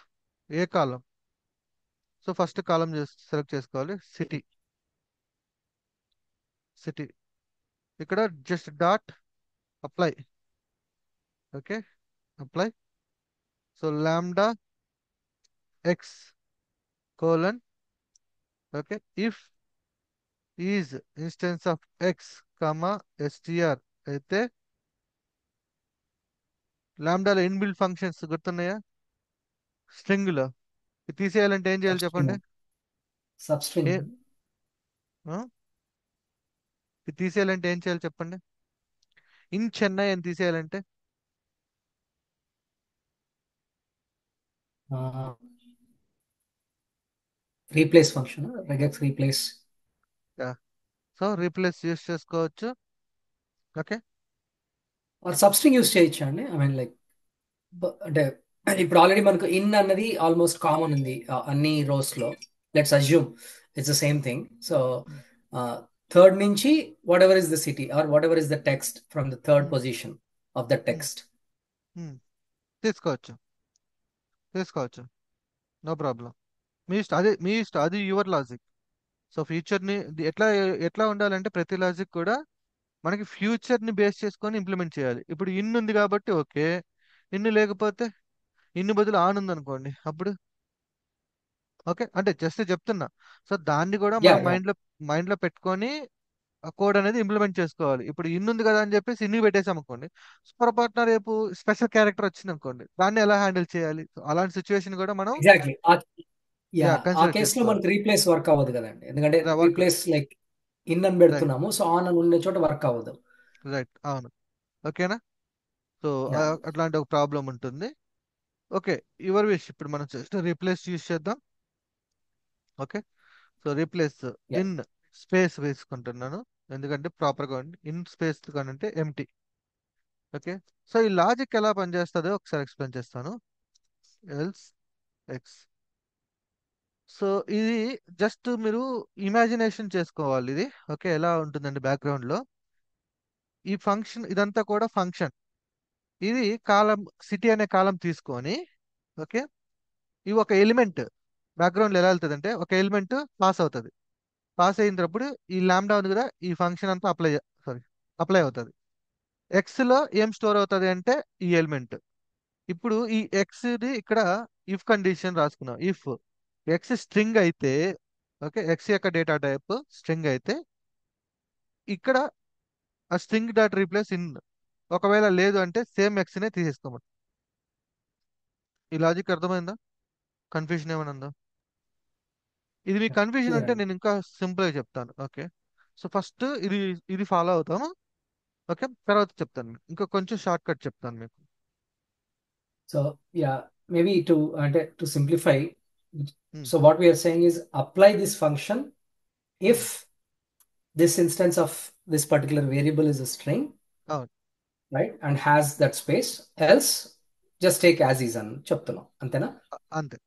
ఏ కాలం, సో ఫస్ట్ కాలం సెలెక్ట్ చేసుకోవాలి, సిటీ. సిటీ ఇక్కడ just dot apply. Okay, apply. So lambda X colon. Okay, if is instance of x comma STR అయితే, లాంబ్డాలో ఇన్బిల్ట్ ఫంక్షన్స్ గుర్తున్నాయా, స్ట్రింగ్ లో. ఇది తీసేయాలంటే ఏం చేయాలి సబ్స్ట్రింగ్ చెప్పండి. సబ్స్ట్రింగ్ ఏ ఆ? ఇది తీసేయాలంటే ఏం చేయాలి చెప్పండి. ఇన్ చెన్నై అని తీసేయాలంటే replace function regex replace so replace use చేసుకోవచ్చు. ఓకే. ఆర్ సబ్స్ట్రింగ్ యూస్ చేయొచ్చా అండి? ఐ మీన్ లైక్ అంటే ఇప్పుడు ఆల్రెడీ మనకు ఇన్ అన్నది ఆల్మోస్ట్ కామన్ ఉంది అన్ని రోస్ లో. Let's assume it's the same thing. So third నుంచి whatever is the city or whatever is the text from the third position of the text. తీసుకోవచ్చు, తీసుకోవచ్చు, నో ప్రాబ్లం. మీ ఇష్టం, అదే మీ ఇష్టం, అది యువర్ లాజిక్. సో ఫ్యూచర్ని ఎట్లా ఎట్లా ఉండాలంటే ప్రతి లాజిక్ కూడా మనకి ఫ్యూచర్ని బేస్ చేసుకొని ఇంప్లిమెంట్ చేయాలి. ఇప్పుడు ఇన్ ఉంది కాబట్టి ఓకే, ఇన్ను లేకపోతే, ఇన్ను బదులు ఆన్ ఉంది అనుకోండి, అప్పుడు ఓకే అంటే జస్ట్ చెప్తున్నా. సో దాన్ని కూడా యా మనం యా మైండ్లో పెట్టుకొని ఆ కోడ్ అనేది ఇంప్లిమెంట్ చేసుకోవాలి. ఇప్పుడు ఇన్ ఉంది కదా అని చెప్పేసి ఇన్ని పెట్టేసాం అనుకోండి, పొరపాటున రేపు స్పెషల్ క్యారెక్టర్ వచ్చింది అనుకోండి, దాన్ని ఎలా హ్యాండిల్ చేయాలి. సో అలాంటి సిచ్యువేషన్ కూడా మనం ఎగ్జాక్ట్లీ. యా ఆ కన్సిడర్ కేసులో చేసుకోవాలి. మనకి రీప్లేస్ వర్క్ అవ్వదు కదండి, ఎందుకంటే వర్క్. రీప్లేస్ లైక్ ఇన్ అని రైట్, పెడుతున్నాము, సో ఆన్ అని ఉండే చోట వర్క్ అవ్వదు. రైట్, అవును. ఓకేనా. సో యా అట్లాంటి ఒక ప్రాబ్లం ఉంటుంది. Okay, your wish. ఇప్పుడు మనం జస్ట్ రీప్లేస్ యూస్ చేద్దాం. Okay. So replace yeah in space వేసుకుంటున్నాను, ఎందుకంటే ప్రాపర్గా ఉంది. ఇన్ స్పేస్ కానంటే ఎంటీ. ఓకే. సో ఈ లాజిక్ ఎలా పనిచేస్తుందో ఒకసారి ఎక్స్ప్లెయిన్ చేస్తాను. Else x. సో ఇది జస్ట్ మీరు ఇమాజినేషన్ చేసుకోవాలి ఇది. ఓకే, ఎలా ఉంటుందండి బ్యాక్గ్రౌండ్లో ఈ ఫంక్షన్, ఇదంతా కూడా ఫంక్షన్. ఇది కాలం, సిటీ అనే కాలం తీసుకొని, ఓకే, ఇవి ఒక ఎలిమెంట్ బ్యాక్గ్రౌండ్లో ఎలా వెళ్తుంది అంటే, ఒక ఎలిమెంట్ పాస్ అవుతుంది. పాస్ అయినప్పుడు ఈ లాంబ్డా ఉంది కదా, ఈ ఫంక్షన్ అంతా అప్లై అవుతుంది. ఎక్స్లో ఏం స్టోర్ అవుతుంది అంటే ఈ ఎలిమెంట్. ఇప్పుడు ఈ ఎక్స్ది ఇక్కడ ఇఫ్ కండిషన్ రాసుకున్నాం. ఇఫ్ ఎక్స్ స్ట్రింగ్ అయితే, ఓకే, ఎక్స్ యొక్క డేటా టైప్ స్ట్రింగ్ అయితే, ఇక్కడ ఆ స్ట్రింగ్ డాట్ రీప్లేస్ ఇన్. ఒకవేళ లేదు అంటే సేమ్ ఎక్స్నే తీసేసుకోమని. ఈ లాజిక్ అర్థమైందా, కన్ఫ్యూజన్ ఏమైనా ఉందా? ఇది మీకు కన్ఫ్యూజన్ క్లియర్ అంటే అండి. నేను ఇంకా సింపుల్గా చెప్తాను. ఓకే. సో ఫస్ట్ ఇది ఇది ఫాలో అవుతాము. ఓకే, తర్వాత చెప్తాను మీకు. ఇంకా కొంచెం షార్ట్ కట్ చెప్తాను మీకు. So ya maybe to simplify, um, so what we're saying is apply this function um, if this instance of this particular variable is a string, అవును, right, and has that space, else just take as is అని చెప్తున్నాం, అంతేనా? అంతే.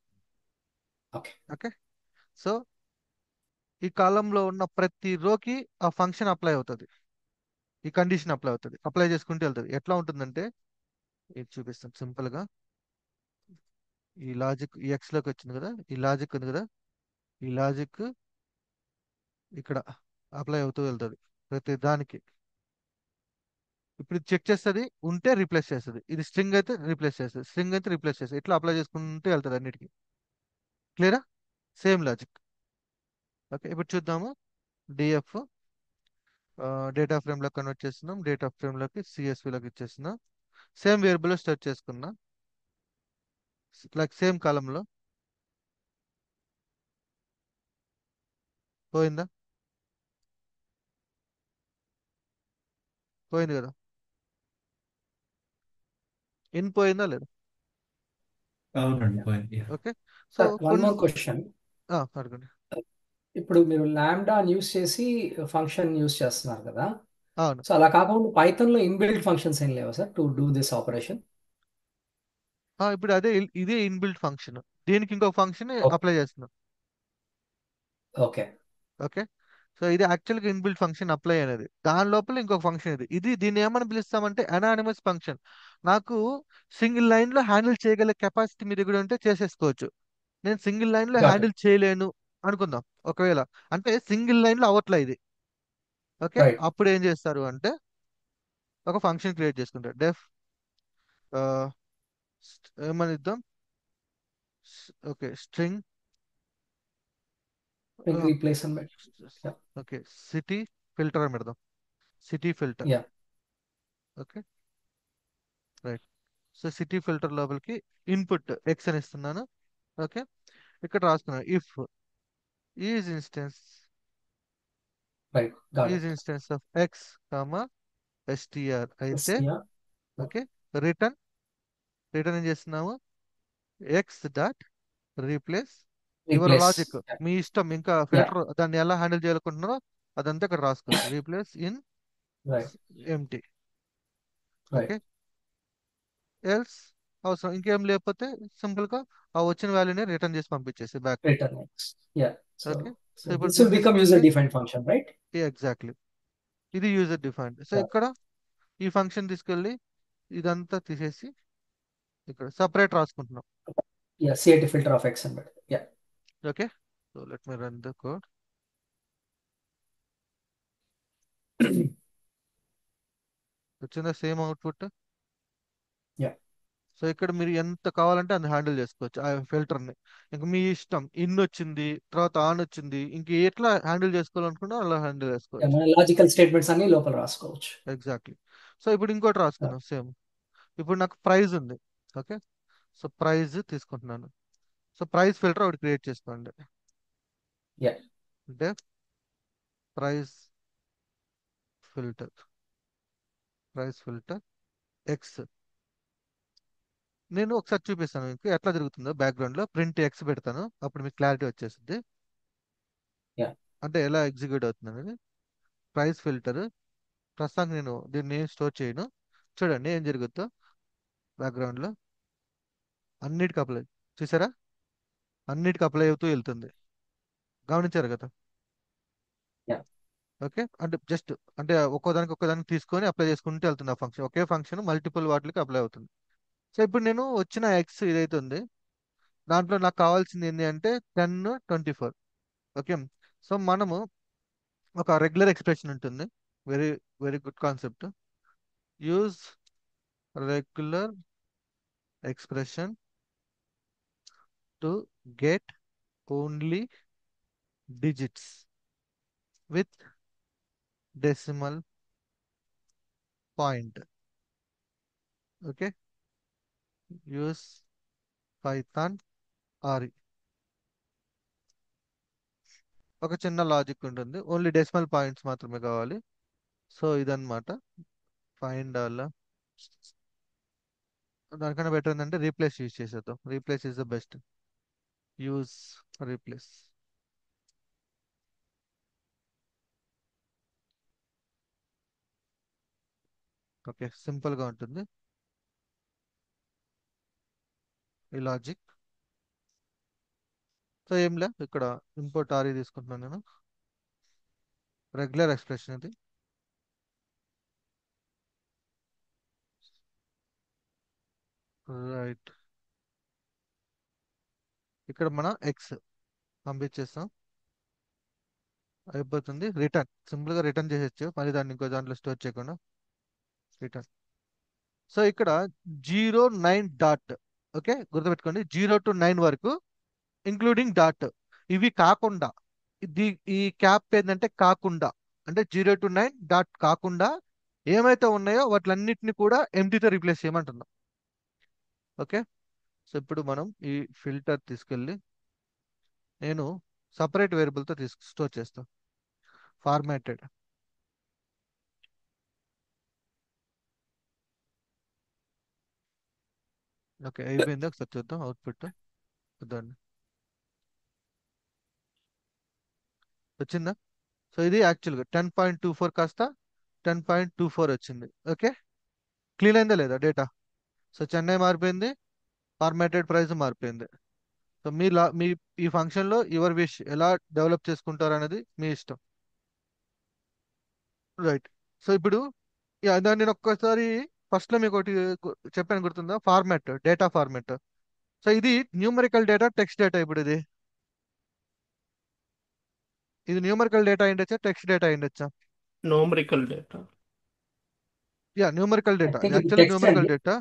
Okay okay. సో ఈ కాలంలో ఉన్న ప్రతి రోకి ఆ ఫంక్షన్ అప్లై అవుతుంది, ఈ కండిషన్ అప్లై అవుతుంది, అప్లై చేసుకుంటూ వెళ్తుంది. ఎట్లా ఉంటుందంటే ఇది చూపిస్తాను సింపుల్గా. ఈ లాజిక్ ఈ ఎక్స్లోకి వచ్చింది కదా, ఈ లాజిక్ ఉంది కదా, ఈ లాజిక్ ఇక్కడ అప్లై అవుతూ వెళ్తుంది ప్రతి దానికి. ఇప్పుడు ఇది చెక్ చేస్తుంది, ఉంటే రీప్లేస్ చేస్తుంది. ఇది స్ట్రింగ్ అయితే రీప్లేస్ చేస్తుంది, స్ట్రింగ్ అయితే రీప్లేస్ చేస్తుంది. ఇట్లా అప్లై చేసుకుంటూ వెళ్తుంది అన్నిటికీ. క్లియరా? Same logic. ఓకే, ఇప్పుడు చూద్దాము. డిఎఫ్ డేటా ఫ్రేమ్లోకి కన్వర్ట్ చేస్తున్నాం. డేటా ఫ్రేమ్లోకి సిఎస్విలోకి ఇచ్చేస్తున్నాం. సేమ్ వేరియబుల్ స్టోర్ చేసుకున్నా, లైక్ సేమ్ కాలంలో. పోయిందా? పోయింది కదా. ఇన్ పోయిందా లేదా? అవునండి పోయింది. ఓకే, సో సార్ వన్ కొన్ని మోర్ క్వశ్చన్. అడగండి. ఇప్పుడు మీరు లాంబ్డా యూస్ చేసి ఫంక్షన్ యూస్ చేస్తున్నారు కదా, అవును. సో అలా కాకుండా పైథాన్లో ఇన్బిల్ట్ ఫంక్షన్స్ ఏం లేవా sir to do this operation? ఇప్పుడు ఇదే ఇన్బిల్ట్ ఫంక్షన్. దీనికి ఇంకో ఫంక్షన్ అప్లై చేస్తున్నాం. ఓకే. ఓకే, సో ఇది యాక్చువల్గా ఇన్బిల్ట్ ఫంక్షన్ అప్లై అనేది. దాని లోపల ఇంకొక ఫంక్షన్ దీన్ని ఏమని పిలుస్తామంటే అనానిమస్ ఫంక్షన్. నాకు సింగిల్ లైన్ లో హ్యాండిల్ చేయగల కెపాసిటీ మీ దగ్గర ఉంటే చేసేసుకోవచ్చు. నేను సింగిల్ లైన్ లో గాట్ ఇట్. హ్యాండిల్ చేయలేను అనుకుందాం ఒకవేళ, అంటే సింగిల్ లైన్ లో అవట్లే ఇది. Okay, right. అప్పుడు ఏం చేస్తారు అంటే ఒక ఫంక్షన్ క్రియేట్ చేసుకుంటారు. డెఫ్ ఏమని ఇద్దాం, okay string, replacement. Okay city filter అని పెడదాం. City filter. Yeah. Okay, right. So city filter లోపలికి ఇన్పుట్ ఎక్స్ అని ఇస్తున్నాను. ఓకే, ఇక్కడ రాసుకున్నాను if is instance right. Got is it. Instance of x comma STR అయితే, యా. ఓకే రిటర్న్ రిటర్న్ ఏం చేస్తున్నాము, x dot replace your replace. Logic. మీ ఇష్టం, ఇంకా యా. ఫిల్టర్ దాన్ని ఎలా హ్యాండిల్ చేయాలనుకుంటున్నారో అదంతా ఇక్కడ రాసుకోవచ్చు. Replace in right. Empty. Right. Okay, else అవసరం ఇంకేం లేకపోతే సింపుల్ గా ఆ వచ్చిన వాల్యూని రిటర్న్ చేసి పంపించేసి back. Return x. Yeah. So okay, so so ఇప్పుడు దిస్ విల్ దీన్ని బికమ్ తీసుకెళ్తే user defined function, right? Exactly ఇది యూజర్ డిఫైన్డ్. So yeah. ఇక్కడ ఈ ఫంక్షన్ తీసుకెళ్ళి ఇదంతా తీసేసి ఇక్కడ సపరేట్ రాసుకుంటున్నాం. Yeah, city filter of x అని పెడతాం. Yeah. Okay, so let me run the code. వచ్చిందా సేమ్ అవుట్పుట్? యా. సో ఇక్కడ మీరు ఎంత కావాలంటే అంత హ్యాండిల్ చేసుకోవచ్చు ఆ ఫిల్టర్ని. ఇంక మీ ఇష్టం, ఇన్ వచ్చింది తర్వాత ఆన్ వచ్చింది, ఇంక ఎట్లా హ్యాండిల్ చేసుకోవాలనుకున్నా అలా హ్యాండిల్ యా, చేసుకోవచ్చు. మన లాజికల్ స్టేట్మెంట్స్ అన్ని లోపల రాసుకోవచ్చు. ఎగ్జాక్ట్లీ. సో ఇప్పుడు ఇంకోటి రాసుకుందాం సేమ్. ఇప్పుడు నాకు ప్రైజ్ ఉంది. ఓకే, సో ప్రైజ్ తీసుకుంటున్నాను. సో ప్రైజ్ ఫిల్టర్ ఒకటి క్రియేట్ చేసుకోండి. యా. అంటే price filter, price filter X. నేను ఒకసారి చూపిస్తాను మీకు ఎట్లా జరుగుతుందో. బ్యాక్గ్రౌండ్ లో ప్రింట్ ఎక్స్ పెడతాను, అప్పుడు మీకు క్లారిటీ వచ్చేస్తుంది యా. అంటే ఎలా ఎగ్జిక్యూట్ అవుతుంది అనేది. ప్రైస్ ఫిల్టర్ ప్రస్తుతానికి నేను దీన్ని ఏం స్టోర్ చేయను. చూడండి ఏం జరుగుతుందో. బ్యాక్గ్రౌండ్ లో అన్నిటికి అప్లై, చూసారా, అన్నిటికి అప్లై అవుతూ వెళ్తుంది. గమనించారు కదా? యా. ఓకే, అంటే జస్ట్ అంటే ఒక్కోదానికి తీసుకొని అప్లై చేసుకుంటూ వెళ్తుంది. ఆ ఫంక్షన్ ఒకే ఫంక్షన్ మల్టిపుల్ వాటికి అప్లై అవుతుంది. సో ఇప్పుడు నేను వచ్చిన ఎక్స్ ఇదైతే ఉంది, దాంట్లో నాకు కావాల్సింది ఏంటి అంటే 10, 24. ఓకే, సో మనము ఒక రెగ్యులర్ ఎక్స్ప్రెషన్ ఉంటుంది. Very very good concept. Use regular expression to get only digits with decimal point. Okay, use Python RE. ఒక చిన్న లాజిక్ ఉంటుంది, ఓన్లీ డెసిమల్ పాయింట్స్ మాత్రమే కావాలి. సో ఇదన్నమాట. ఫైండ్ అలా దానికన్నా బెటర్ ఏంటంటే రీప్లేస్ యూజ్ చేసేద్దాం. Replace is the best. Use replace. Okay, simple గా ఉంటుంది ఈ లాజిక్. సో ఏం లే, ఇక్కడ ఇంపోర్ట్ ఆర్ఈ తీసుకుంటున్నాను నేను. రెగ్యులర్ ఎక్స్ప్రెషన్ ఇది. రైట్, ఇక్కడ మన ఎక్స్ పంపించేస్తాం, అయిపోతుంది. రిటర్న్ సింపుల్ గా రిటర్న్ చేసేచ్చు, మళ్ళీ దాన్ని ఇంకో దాంట్లో స్టోర్ చేయకుండా రిటర్న్. సో ఇక్కడ 09 డాట్. ఓకే, గుర్తుపెట్టుకోండి 0 to 9 వరకు ఇంక్లూడింగ్ డాట్. ఇవి కాకుండా ఇది ఈ క్యాప్ ఏంటంటే కాకుండా, అంటే 0 to 9 డాట్ కాకుండా ఏమైతే ఉన్నాయో వాటిలన్నిటిని కూడా ఎంటీతో రీప్లేస్ చేయమంటున్నాం. ఓకే. సో ఇప్పుడు మనం ఈ ఫిల్టర్ తీసుకెళ్ళి నేను సపరేట్ వేరియబుల్తో స్టోర్ చేస్తాను. ఫార్మాటెడ్. ఓకే, అయిపోయింది. ఒకసారి చూద్దాం అవుట్పుట్. చూద్దాం వచ్చిందా. సో ఇది యాక్చువల్గా 10.24 కాస్త 10.24 వచ్చింది. ఓకే, క్లీన్ అయిందా లేదా డేటా. సో చెన్నై మారిపోయింది, ఫార్మాటెడ్ ప్రైస్ మారిపోయింది. సో మీ ఈ ఫంక్షన్లో యువర్ విష్ ఎలా డెవలప్ చేసుకుంటారు అనేది మీ ఇష్టం. రైట్. సో ఇప్పుడు దాన్ని నేను ఒక్కసారి ఫస్ట్లో మీకు ఒకటి చెప్పాను గుర్తుందా, ఫార్మాట్, డేటా ఫార్మాట్. సో ఇది న్యూమరికల్ డేటా, టెక్స్ట్ డేటా. ఇప్పుడు ఇది న్యూమరికల్ డేటా అయిండొచ్చా, టెక్స్ట్ డేటా అయిండొచ్చా? Numerical data. Numerical I data, think ఇది యాక్చువల్గా టెక్స్ట్ న్యూమరికల్ అండి. డేటా.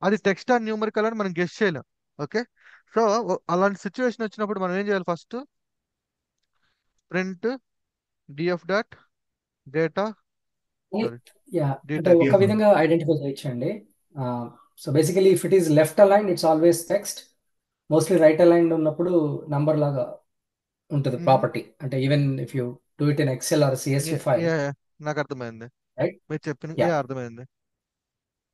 అది టెక్స్ట్ అండ్ న్యూమరికల్ అని మనం గెస్ చేయలేం. ఓకే. సో అలాంటి సిచ్యువేషన్ వచ్చినప్పుడు మనం ఏం చేయాలి, first print DF dot data, sorry ya, D అంటే టైప్. ఒక విధంగా ఐడెంటిఫై చేయొచ్చండి. So basically if it is left aligned it's always text. Mostly right aligned ఉన్నప్పుడు నంబర్ లాగా ఉంటుంది ప్రాపర్టీ. అంటే even if you do it in Excel or CSV file, నాకు అర్థమైంది, రైట్? మీరు చెప్పిన యా, అర్థమైంది.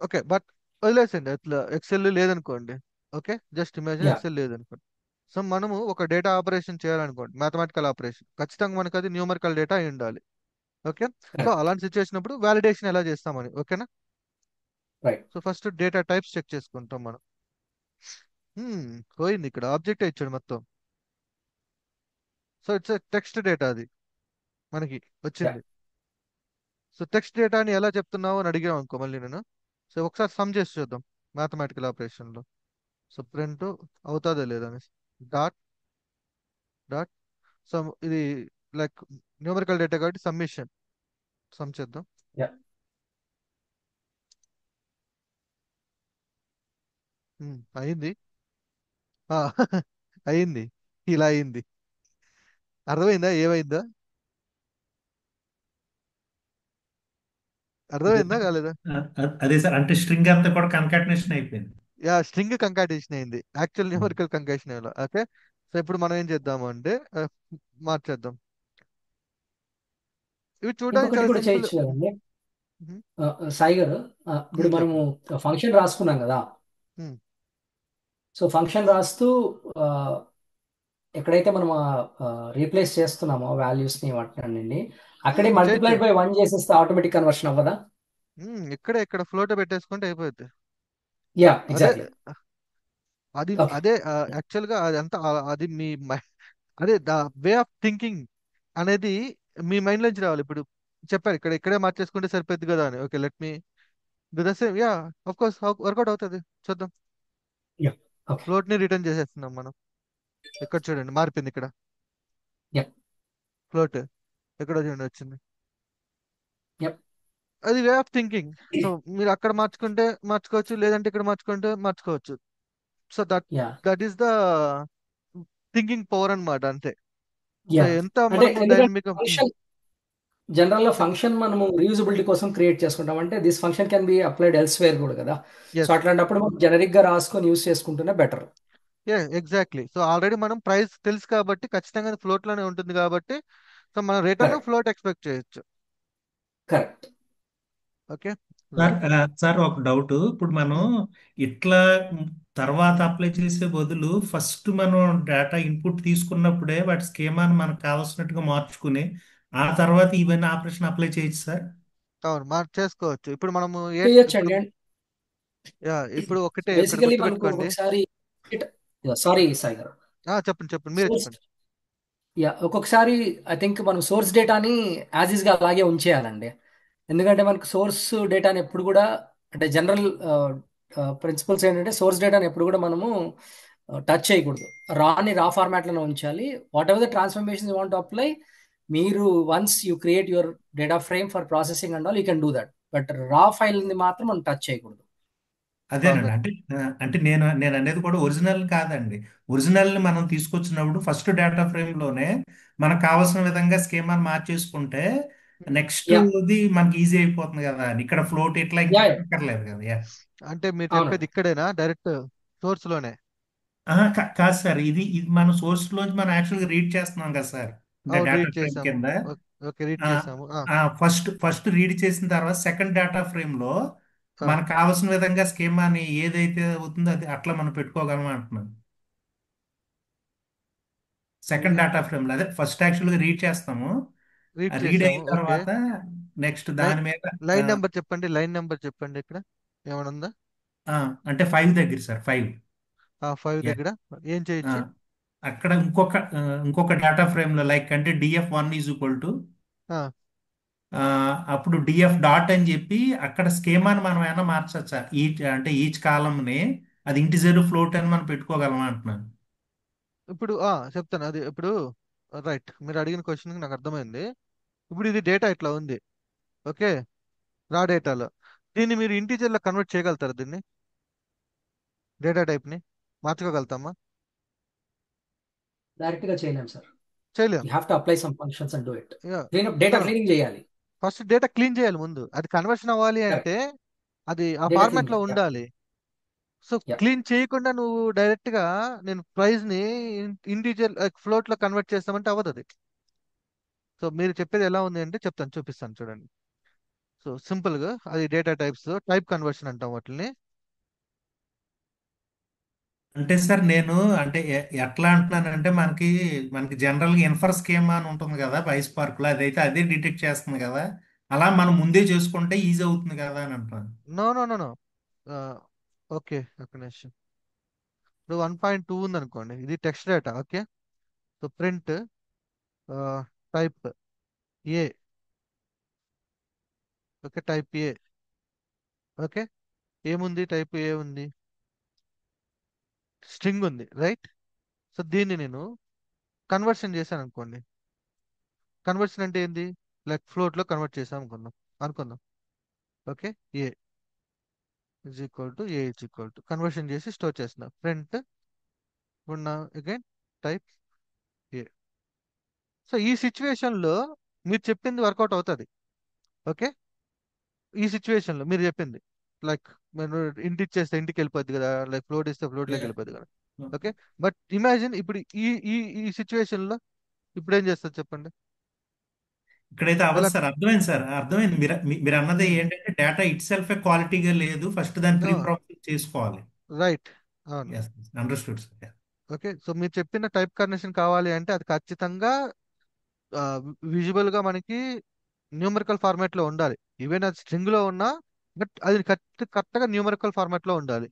ఓకే, బట్ వదిలేసండి, అట్లా ఎక్సెల్ లేదనుకోండి. Okay, just imagine ya, Excel లేదనుకోండి. సో మనము ఒక డేటా ఆపరేషన్ చేయాలనుకోండి, మ్యాథమెటికల్ ఆపరేషన్, ఖచ్చితంగా మనకు అది న్యూమరికల్ డేటా అయి ఉండాలి. ఓకే. సో కరెక్ట్, అలాంటి సిచ్యువేషన్ అప్పుడు వ్యాలిడేషన్ ఎలా చేస్తామని. ఓకేనా. Right. So first data types check చేసుకుంటాం మనం. పోయింది, ఇక్కడ ఆబ్జెక్ట్ ఇచ్చాడు మొత్తం. సో ఇట్స్ టెక్స్ట్ డేటా, అది మనకి యా, వచ్చింది. సో టెక్స్ట్ డేటా అని ఎలా చెప్తున్నావు అని అడిగాం అనుకో మళ్ళీ నేను. సో ఒకసారి సమ్ చేసి చూద్దాం మ్యాథమెటికల్ ఆపరేషన్లో. సో ప్రింట్ అవుతుందా లేదా అనేసి డాట్ డాట్. సో ఇది లైక్ న్యూమరికల్ డేటా కాబట్టి సమ్మిషన్, సమ్ చేద్దాం. యా. అయింది. ఆ, అయింది, ఇలా అయింది. అర్థమైందా ఏమైందా? అర్థమైందా కాలేదా? అదే సార్, అంటే స్ట్రింగ్ అంతా కూడా కన్కాటినేషన్ అయిపోయింది. స్ట్రింగ్ కంకాటినేషన్ అయింది, actual numerical concatenation. Okay. So ఇప్పుడు మనం ఏం చేద్దాము అంటే మార్చేద్దాం. ఇవి చూడడానికి ఇంకొకటి చాలా కూడా సింపుల్. చేయొచ్చు కదండి. సాయి గారు, ఇప్పుడు మనము చెప్పండి. ఫంక్షన్ రాసుకున్నాం కదా. ఉమ్, సో ఫంక్షన్ రాస్తూ ఆ, ఎక్కడైతే మనం రీప్లేస్ చేస్తున్నామో వాల్యూస్ ని వాటిని అక్కడే చేయొచ్చు. మల్టిప్లైడ్ బై 1 చేసేస్తే ఆటోమేటిక్ కన్వర్షన్ అవ్వదా? ఇక్కడ ఫ్లోట్ పెట్టేసుకుంటే అయిపోద్ది. యా, అదే ఎగ్జాక్ట్లీ. అది ఓకే. అదే యాక్చువల్గా అది అంతా అది అదే ద వే ఆఫ్ థింకింగ్ అనేది మీ మైండ్ నుంచి రావాలి. ఇప్పుడు చెప్పారు ఇక్కడే మార్చేసుకుంటే సరిపోద్ది కదా అని. Okay, let me do the same. Of course work out అవుతుంది, చూద్దాం. Ya, okay. ఫ్లోట్ ని రిటర్న్ చేసేస్తున్నాం మనం. ఇక్కడ చూడండి మారిపోయింది, ఇక్కడ యా, ఫ్లోట్ ఎక్కడ చూడండి వచ్చింది. యా, అది వే ఆఫ్ థింకింగ్. సో మీరు అక్కడ మార్చుకోవచ్చు, లేదంటే ఇక్కడ మార్చుకోవచ్చు. So yeah, that is the thinking power అన్నమాట, అంతే. So yeah. ఎంత అంటే మనము ఎందుకంటే డైనమిక్. ఫంక్షన్ జనరల్ గా ఫంక్షన్ మనము రీయూజబిలిటీ కోసం క్రియేట్ చేసుకుంటాం. అంటే this function can be applied elsewhere కూడా కదా. సో ఎస్, అట్లాంటప్పుడు మనం జనరిక్ గా రాసుకొని యూస్ చేసుకుంటేనే బెటర్. ఎగ్జాక్ట్లీ. సో ఆల్రెడీ మనం ప్రైస్ తెలుసు కాబట్టి ఖచ్చితంగా ఫ్లోట్ లోనే ఉంటుంది కాబట్టి, సో మనం రిటర్న్ కరెక్ట్, ఫ్లోట్ ఎక్స్పెక్ట్ చేయొచ్చు. Correct. Okay. Sir right. Sir ఒక డౌట్. ఇప్పుడు మనం ఇట్లా తర్వాత అప్లై చేసే బదులు ఫస్ట్ మనం డేటా ఇన్పుట్ తీసుకున్నప్పుడే వాటి స్కీమాని మనకు కావాల్సినట్టుగా మార్చుకుని ఆ తర్వాత ఇవన్నీ ఆపరేషన్ అప్లై చేయొచ్చు సార్. అవును, చేసుకోవచ్చు. ఇప్పుడు మనము ఇప్పుడు చేయొచ్చండి. ఇప్పుడు ఒకటే ఇక్కడ బేసికలీ మనకు గుర్తుపెట్టుకోండి. ఒక్కొక్కసారి సారీ సాయి గారు, చెప్పండి మీరే సోర్స్ చెప్పండి. యా, ఒక్కొక్కసారి ఐ థింక్ మనం సోర్స్ డేటాని యాజ్ ఈజ్ గా అలాగే ఉంచేయాలండి. ఎందుకంటే మనకు సోర్స్ డేటాని ఎప్పుడు కూడా, అంటే జనరల్ ప్రిన్సిపల్స్ ఏంటంటే సోర్స్ డేటాని ఎప్పుడు కూడా మనము టచ్ చేయకూడదు. రా ఫార్మాట్లోనే ఉంచాలి. Whatever the transformation you want apply, మీరు once you create your data frame for processing and all you can do that. But raw file ని మాత్రం మనం టచ్ చేయకూడదు. అదేనండి. ఫార్మాట్. అంటే నేను అనేది కూడా ఒరిజినల్ కాదండి. ఒరిజినల్ మనం తీసుకొచ్చినప్పుడు ఫస్ట్ డేటా ఫ్రేమ్ లోనే మనకు కావాల్సిన విధంగా స్కీమాని మార్చేసుకుంటే నెక్స్ట్ యా ది మనకి ఈజీ అయిపోతుంది కదా అని. ఇక్కడ ఫ్లోట్ ఇట్లా యా ఇంకెక్కర్లేదు కదా. యా. అంటే మీరు చెప్పేది అవునండి. ఇక్కడేనా డైరెక్ట్ సోర్స్ లోనే? కాదు సార్, ఇది మన సోర్స్ లోంచి మనం యాక్చువల్గా రీడ్ చేస్తున్నాం కదా సార్, అంటే అవును, డేటా రీడ్ ఫ్రేమ్ చేసాము. కింద. ఓకే, రీడ్ చేసాము. ఫస్ట్ రీడ్ చేసిన తర్వాత సెకండ్ డేటా ఫ్రేమ్ లో ఆ, మనకు కావాల్సిన విధంగా స్కీమాని ఏదైతే అవుతుందో అది అట్లా మనం పెట్టుకోగలం అంటున్నాను. సెకండ్ ఇది డేటా ఫ్రేమ్ లో అదే ఫస్ట్ యాక్చువల్గా రీడ్ చేస్తాము. రీడ్ రీడ్ చేసాము. అయిన ఓకే, తర్వాత నెక్స్ట్ లైన్ దాని మీద ఆ, లైన్ నెంబర్ చెప్పండి, లైన్ నెంబర్ చెప్పండి ఇక్కడ ఏమైనా ఉందా? ఆ, అంటే 5 దగ్గర సార్, 5. 5 దగ్గర ఏం చేయొచ్చు? అక్కడ ఇంకొక డేటా ఫ్రేమ్ లో లైక్ అంటే DF1 ఈజ్ ఈక్వల్ టు ఆ, అప్పుడు DF డాట్ అని చెప్పి అక్కడ స్కీమాని మనం ఏమైనా మార్చచ్చా, ఈచ్ కాలమ్ ని అది ఇంటిజర్ ఫ్లోట్ అని మనం పెట్టుకోగలమా అంటున్నాను. ఇప్పుడు చెప్తాను. అది ఇప్పుడు రైట్, మీరు అడిగిన క్వశ్చన్ నాకు అర్థమైంది. ఇప్పుడు ఇది డేటా ఇట్లా ఉంది. ఓకే, రా డేటాలో దీన్ని మీరు ఇంటీజర్లో కన్వర్ట్ చేయగలుగుతారు? దీన్ని డేటా టైప్ని మార్చుకోగలుగుతామా? డైరెక్ట్ గా చేయలేం సార్. చేయలేం. You have to apply some functions and do it. Data cleaning చేయాలి. ఫస్ట్ డేటా క్లీన్ చేయాలి ముందు. అది కన్వర్షన్ అవ్వాలి అంటే కరెక్ట్. అది ఆ డేటా క్లీన్ ఫార్మాట్ లో చేయాలి. యా ఉండాలి. సో యా క్లీన్ చేయకుండా నువ్వు డైరెక్ట్ గా నేను ప్రైస్ ని ఇంటీజర్ ఫ్లోట్ లో కన్వర్ట్ చేస్తామంటే అవ్వదు అది. సో మీరు చెప్పేది ఎలా ఉంది అంటే చెప్తాను, చూపిస్తాను చూడండి. సో సింపుల్ గా అది డేటా టైప్స్, టైప్ కన్వర్షన్ అంటాం వాటిని. అంటే సార్ నేను అంటే ఎట్లా అంటున్నానంటే మనకి జనరల్ గా ఇన్ఫర్ స్కీమా అని ఉంటుంది కదా పైస్ పార్క్ లో, అదైతే అదే డిటెక్ట్ చేస్తుంది కదా. అలా మనం ముందే చేసుకుంటే ఈజీ అవుతుంది కదా అని అంటున్నాను. No no no no. Okay, ఒక నిమిషం. ఇప్పుడు 1.2 ఉంది అనుకోండి, ఇది text data. Okay, so print type a. Okay, type a. Okay, ఏముంది? టైప్ ఏ ఉంది, స్ట్రింగ్ ఉంది, రైట్? సో దీన్ని నేను కన్వర్షన్ చేశాను అనుకోండి. కన్వర్షన్ అంటే ఏంది? లైక్ ఫ్లోట్ లో కన్వర్ట్ చేసాం అనుకుందాం. అనుకుందాం. Okay, A is equal to A is equal to conversion చేసి స్టోర్ చేస్తున్నా ప్రింట్ ఉన్న అగైన్ టైప్ ఏ. సో ఈ సిచ్యువేషన్ లో మీరు చెప్పింది వర్కౌట్ అవుతుంది. ఓకే, ఈ సిచ్యువేషన్ లో మీరు చెప్పింది లైక్ నేను ఇంటి ఇచ్చేస్తే ఇంటికి వెళ్ళిపోద్ది కదా, లైక్ ఫ్లోట్ ఇస్తే ఫ్లోట్ లోకి వెళ్ళిపోద్ది కదా. ఓకే, బట్ ఇమాజిన్ ఇప్పుడు ఈ ఈ ఈ సిచ్యువేషన్ లో ఇప్పుడు ఏం చేస్తారు చెప్పండి? ఇక్కడైతే అవ్వదు ఎలా? సార్. అర్థమైంది సార్, అర్థమైంది. మీరు అన్నది ఏంటంటే డేటా ఇట్ సెల్ఫ్ క్వాలిటీగా లేదు, ఫస్ట్ దాన్ని ప్రీ ప్రాసెస్ చేసుకోవాలి. రైట్, అవును. Yes, understood sir. Okay, so మీరు చెప్పిన టైప్ కన్వర్షన్ కావాలి అంటే అది ఖచ్చితంగా విజువల్ గా మనకి న్యూమరికల్ ఫార్మాట్ లో ఉండాలి. ఈవెన్ అది స్ట్రింగ్ లో ఉన్నా, బట్ అది కరెక్ట్ గా న్యూమరికల్ ఫార్మాట్ లో ఉండాలి.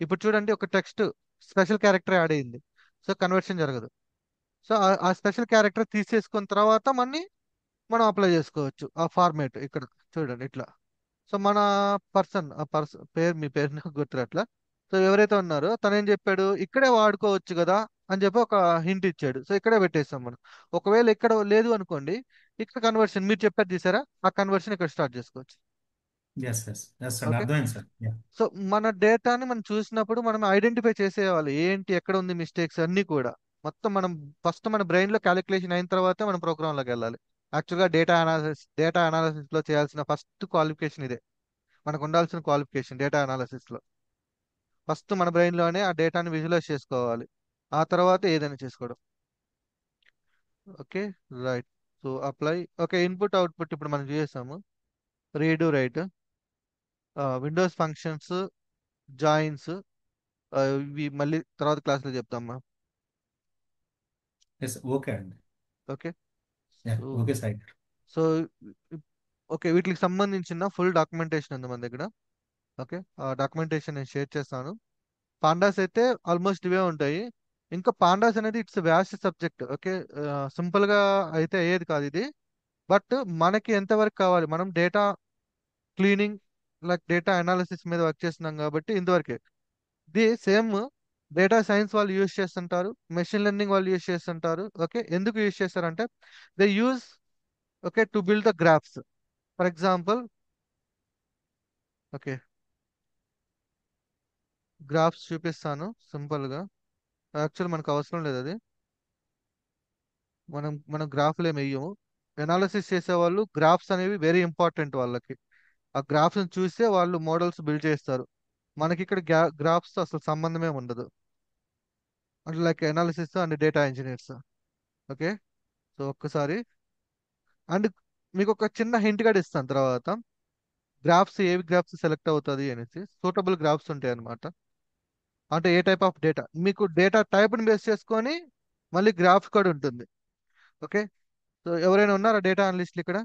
ఇప్పుడు చూడండి, ఒక టెక్స్ట్ స్పెషల్ క్యారెక్టర్ యాడ్ అయింది, సో కన్వర్షన్ జరగదు. సో ఆ స్పెషల్ క్యారెక్టర్ తీసేసుకున్న తర్వాత మనం అప్లై చేసుకోవచ్చు ఆ ఫార్మాట్. ఇక్కడ చూడండి ఇట్లా. సో మన ఆ పర్సన్ పేరు, మీ పేరు నాకు గుర్తురట్లా. సో ఎవరైతే ఉన్నారో తను ఏం చెప్పాడు, ఇక్కడే వాడుకోవచ్చు కదా అని చెప్పి ఒక హింట్ ఇచ్చాడు. సో ఇక్కడే పెట్టేస్తాం మనం. ఒకవేళ ఇక్కడ లేదు అనుకోండి, ఇక్కడ కన్వర్షన్ మీరు చెప్పారు తీసారా, ఆ కన్వర్షన్ ఇక్కడ స్టార్ట్ చేసుకోవచ్చు. ఎస్ ఎస్ ఎస్ అండి, ఓకే, అర్థమైంది సార్. సో మన డేటాని మనం చూసినప్పుడు మనం ఐడెంటిఫై చేసేయాలి ఏంటి, ఎక్కడ ఉంది మిస్టేక్స్ అన్ని కూడా. మొత్తం మనం ఫస్ట్ మన బ్రెయిన్ లో క్యాలిక్యులేషన్ అయిన తర్వాత మనం ప్రోగ్రామ్ లోకి వెళ్ళాలి. యాక్చువల్గా డేటా అనాలిసిస్ లో చేయాల్సిన ఫస్ట్ క్వాలిఫికేషన్ ఇదే. మనకు ఉండాల్సిన క్వాలిఫికేషన్ డేటా అనాలిసిస్ లో ఫస్ట్ మన బ్రెయిన్ లోనే ఆ డేటాని విజువలైజ్ చేసుకోవాలి. ఆ తర్వాత ఏదైనా చేసుకోవడం. Okay, right. So apply. Okay, input output ఇప్పుడు మనం చేసాము. Read write, windows functions, joins, ఇవి మళ్ళీ తర్వాత క్లాస్లో చెప్తామా. ఎస్, ఓకే అండి. Okay, so okay sir. So okay, వీటికి సంబంధించిన ఫుల్ డాక్యుమెంటేషన్ ఉంది మన దగ్గర. ఓకే, ఆ డాక్యుమెంటేషన్ నేను షేర్ చేస్తాను. పాండాస్ అయితే ఆల్మోస్ట్ ఇవే ఉంటాయి. ఇంకా పాండాస్ అనేది it's vast subject. Okay, simple గా అయితే అయ్యేది కాదు ఇది. బట్ మనకి ఎంతవరకు కావాలి, మనం data cleaning like data analysis మీద వర్క్ చేస్తున్నాం కాబట్టి ఇంతవరకే. ఇది సేమ్ డేటా సైన్స్ వాళ్ళు యూజ్ చేస్తుంటారు, మెషిన్ లెర్నింగ్ వాళ్ళు యూజ్ చేస్తుంటారు. ఓకే, ఎందుకు యూజ్ చేస్తారంటే they use okay to build the graphs. For example, okay graphs చూపిస్తాను సింపుల్ గా. యాక్చువల్ మనకు అవసరం లేదు అది. మనం గ్రాఫ్లు ఏమి వేయము. ఎనాలిసిస్ చేసే వాళ్ళు గ్రాఫ్స్ అనేవి వెరీ ఇంపార్టెంట్ వాళ్ళకి. ఆ గ్రాఫ్స్ చూస్తే వాళ్ళు మోడల్స్ బిల్డ్ చేస్తారు. మనకి ఇక్కడ గ్రాఫ్స్ అసలు సంబంధమే ఉండదు. అంటే like analysis and data engineers. Okay. So ఒక్కసారి అండ్ మీకు ఒక చిన్న హింట్ కూడా ఇస్తాను తర్వాత. గ్రాఫ్స్ ఏవి గ్రాఫ్స్ సెలెక్ట్ అవుతుంది అనేసి సూటబుల్ గ్రాఫ్స్ ఉంటాయి అనమాట. అంటే ఏ టైప్ ఆఫ్ డేటా, మీకు డేటా టైప్ని బేస్ చేసుకొని మళ్ళీ గ్రాఫ్ కూడా ఉంటుంది. ఓకే. సో ఎవరైనా ఉన్నారా డేటా అనలిస్టులు ఇక్కడ?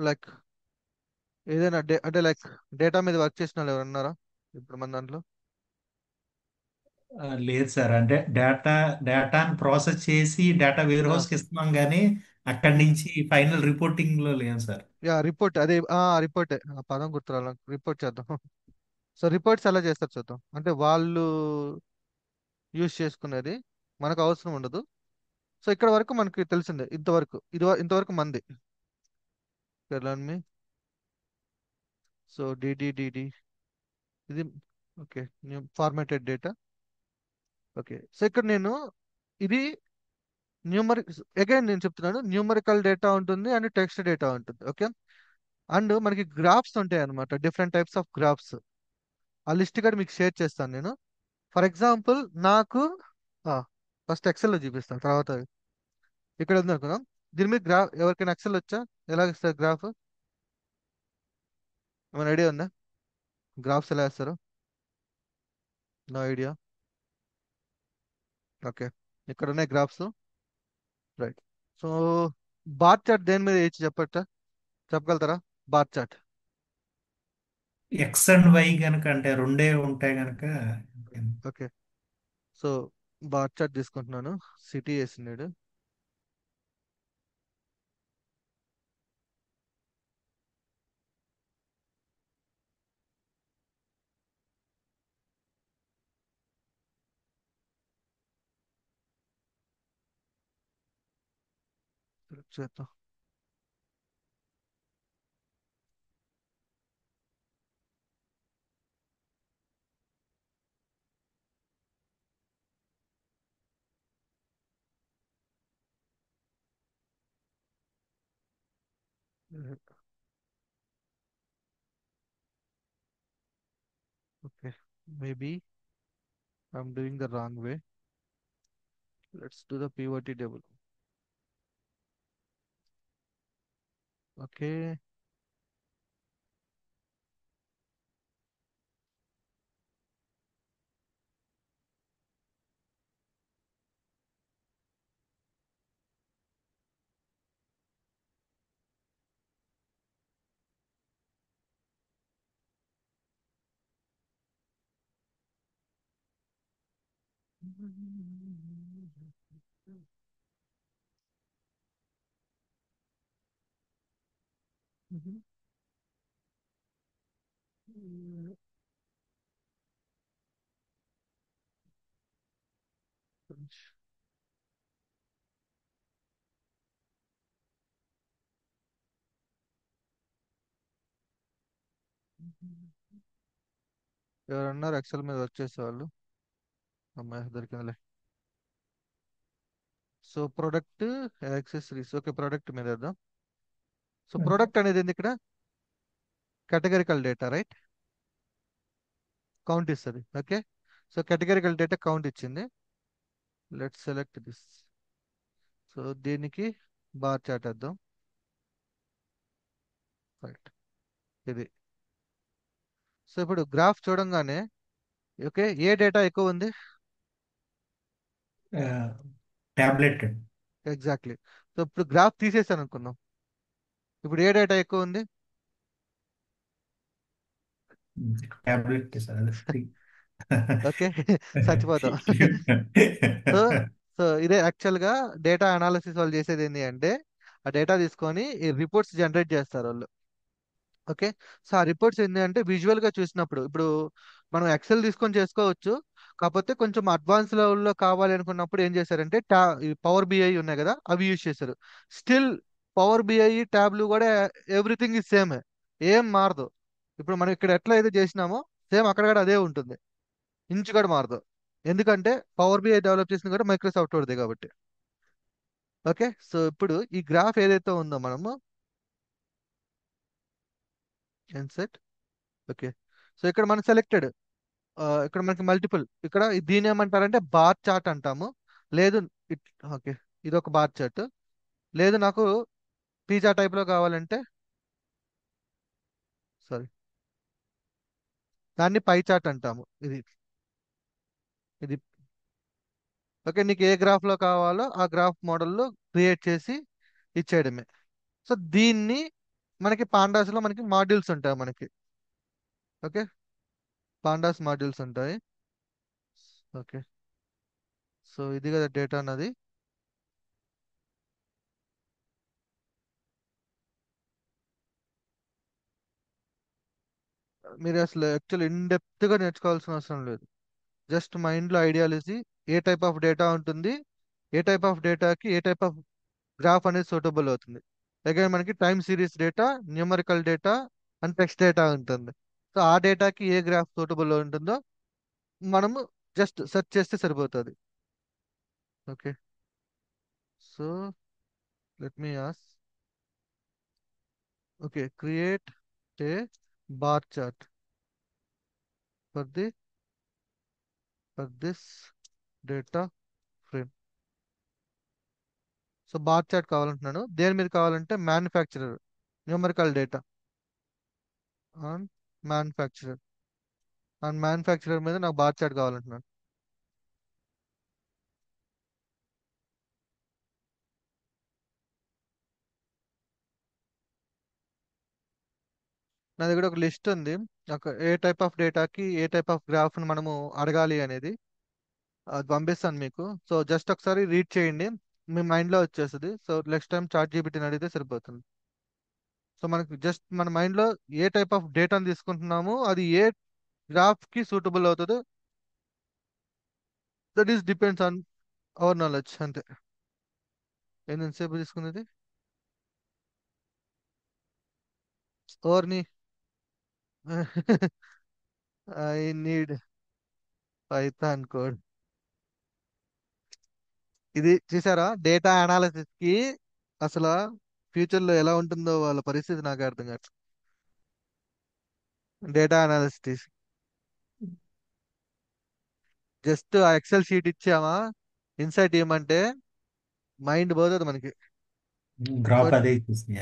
లైక్ ఏదైనా అంటే లైక్ డేటా మీద వర్క్ చేసిన వాళ్ళు ఎవరు ఉన్నారా ఇప్పుడు మన దాంట్లో? లేదు సార్, అంటే డేటాని ప్రాసెస్ చేసి డేటా వేర్ ఆ, హౌస్కి ఇస్తున్నాం కానీ అక్కడి నుంచి ఫైనల్ రిపోర్టింగ్ లో లేం సార్. యా రిపోర్ట్, అదే రిపోర్టే, ఆ పదం గుర్తురాలి. రిపోర్ట్ చేద్దాం. సో రిపోర్ట్స్ ఎలా చేస్తారు చూద్దాం. అంటే వాళ్ళు యూజ్ చేసుకునేది మనకు అవసరం ఉండదు. సో ఇక్కడ వరకు మనకి తెలిసిందే. ఇంతవరకు ఇంతవరకు మంది. లర్న్ మీ. సో డిడి ఇది. Okay. Formatted data. Okay. So ఇక్కడ నేను ఇది న్యూమరిక్, అగైన్ నేను చెప్తున్నాను, న్యూమరికల్ డేటా ఉంటుంది అండ్ టెక్స్ట్ డేటా ఉంటుంది. ఓకే. అండ్ మనకి గ్రాఫ్స్ ఉంటాయి అనమాట, డిఫరెంట్ టైప్స్ ఆఫ్ గ్రాఫ్స్. ఆ లిస్ట్ కూడా మీకు షేర్ చేస్తాను నేను. ఫర్ ఎగ్జాంపుల్ నాకు ఫస్ట్ ఎక్సెల్లో చూపిస్తాను, తర్వాత ఇక్కడ ఉంది అనుకుందాం. దీని మీద గ్రాఫ్ ఎవరికైనా ఎక్సెల్ వచ్చా? ఎలా ఇస్తారు గ్రాఫ్? ఏమైనా ఐడియా ఉందా గ్రాఫ్స్ ఎలా వేస్తారు? No idea. ఓకే. ఇక్కడ ఉన్నాయి graphs. Right. So bar chart దేని మీద వేయచ్చు చెప్పగలుగుతారా? Bar chart. X and Y కనుక అంటే రెండే ఉంటాయి కనుక. ఓకే. సో బార్ చార్ట్ తీసుకుంటున్నాను. సిటీ వేసినాడు. సెలెక్ట్ చేద్దాం. Okay. Maybe I'm doing the wrong way. Let's do the pivot table. Okay. ఎవరన్నారు ఎక్సెల్ మీద వర్క్ చేసేవాళ్ళు? అమ్మాయి దొరికిందిలే. So product accessories. Okay, product మీద వేద్దాం. సో ప్రొడక్ట్ అనేది ఏంది ఇక్కడ? Categorical data, right? కౌంట్ ఇస్తుంది. Okay. So categorical data count ఇచ్చింది. Let's select this. సో దీనికి బార్ చార్ట్ వేద్దాం. రైట్. ఇది. సో ఇప్పుడు గ్రాఫ్ చూడంగానే ఓకే, ఏ డేటా ఎక్కువ ఉంది? టాబ్లెట్. ఎగ్జాక్ట్లీ. సో ఇప్పుడు గ్రాఫ్ తీసేసాను అనుకుందాం. ఇప్పుడు ఏ డేటా ఎక్కువ ఉంది? టాబ్లెట్ సార్, అదే free. ఓకే. చచ్చిపోతాం. సో సో ఇదే యాక్చువల్గా డేటా అనాలిసిస్ వాళ్ళు చేసేది ఏంటి అంటే ఆ డేటా తీసుకొని ఈ రిపోర్ట్స్ జనరేట్ చేస్తారు వాళ్ళు. ఓకే. సో ఆ రిపోర్ట్స్ ఏంటి అంటే విజువల్గా చూసినప్పుడు ఇప్పుడు మనం ఎక్సెల్ తీసుకొని చేసుకోవచ్చు. కాకపోతే కొంచెం అడ్వాన్స్ లెవెల్లో కావాలి అనుకున్నప్పుడు ఏం చేశారంటే ఈ పవర్ బిఐ ఉన్నాయి కదా, అవి యూజ్ చేశారు. స్టిల్ పవర్ బిఐ ట్యాబ్లు కూడా ఎవ్రీథింగ్ ఇస్ సేమ్. ఏం మారదు. ఇప్పుడు మనం ఇక్కడ ఎట్లా అయితే చేసినామో సేమ్ అక్కడ కూడా అదే ఉంటుంది, ఇంచు కూడా మారదు. ఎందుకంటే పవర్ బిఐ డెవలప్ చేసింది కూడా మైక్రోసాఫ్ట్ వాడిదే కాబట్టి. ఓకే, సో ఇప్పుడు ఈ గ్రాఫ్ ఏదైతే ఉందో మనము ఇన్సెట్. ఓకే, సో ఇక్కడ మనం సెలెక్టెడ్, ఇక్కడ మనకి మల్టిపుల్, ఇక్కడ దీని ఏమంటారంటే బార్ చార్ట్ అంటాము. లేదు ఓకే, ఇది ఒక బార్ చార్ట్. లేదు నాకు పిజ్జా టైప్ లో కావాలంటే, సారీ, దాన్ని పై చార్ట్ అంటాము. ఇది ఓకే, నీకు ఏ గ్రాఫ్ లో కావాలో ఆ గ్రాఫ్ మోడల్లో క్రియేట్ చేసి ఇచ్చేయడమే. సో దీన్ని మనకి పాండాస్ లో మనకి మాడ్యూల్స్ ఉంటాయి మనకి. ఓకే, పాండాస్ మాడ్యూల్స్ ఉంటాయి. ఓకే, సో ఇది కదా డేటా అన్నది. మీరు అసలు యాక్చువల్ ఇన్ డెప్త్ గా నేర్చుకోవాల్సిన అవసరం లేదు. జస్ట్ మైండ్ లో ఐడియాలజీ, ఏ టైప్ ఆఫ్ డేటా ఉంటుంది, ఏ టైప్ ఆఫ్ డేటాకి ఏ టైప్ ఆఫ్ గ్రాఫ్ అనేది సూటబుల్ అవుతుంది. అగైన్ మనకి time series data, numerical data and text data ఉంటుంది. సో ఆ డేటాకి ఏ గ్రాఫ్ సూటబుల్ ఉంటుందో మనము జస్ట్ సెర్చ్ చేస్తే సరిపోతుంది. Okay, so let me ask. Okay, create a bar chart for this data frame. So bar chart కావాలంటున్నాను. దేని మీద కావాలంటే manufacturer, numerical data and manufacturer, and manufacturer మీద నాకు బార్ చార్ట్ కావాలంటున్నాను. నా దగ్గర ఒక లిస్ట్ ఉంది, ఒక ఏ టైప్ ఆఫ్ డేటాకి ఏ టైప్ ఆఫ్ గ్రాఫ్ని మనము అడగాలి అనేది. అది పంపిస్తాను మీకు. సో జస్ట్ ఒకసారి రీడ్ చేయండి, మీ మైండ్లో వచ్చేస్తుంది. సో నెక్స్ట్ టైం చాట్ జీపీటీని అడిగితే సరిపోతుంది. సో మనకి జస్ట్ మన మైండ్లో ఏ టైప్ ఆఫ్ డేటాను తీసుకుంటున్నామో అది ఏ గ్రాఫ్కి సూటబుల్ అవుతుందో, that is depends on our knowledge అంతే. ఎంతసేపు తీసుకునేది ఓర్ని. I need Python code. ఇది చూసారా, డేటా అనాలిసిస్ కి అసలు ఫ్యూచర్ లో ఎలా ఉంటుందో వాళ్ళ పరిస్థితి నాకు అర్థం కాదు. డేటా అనాలిసిస్ జస్ట్ ఆ ఎక్సెల్ షీట్ ఇచ్చామా, ఇన్సైట్ ఏమంటే మైండ్ పోతుంది మనకి. గ్రాఫ్ బట్ అదే ఇచ్చేసింది.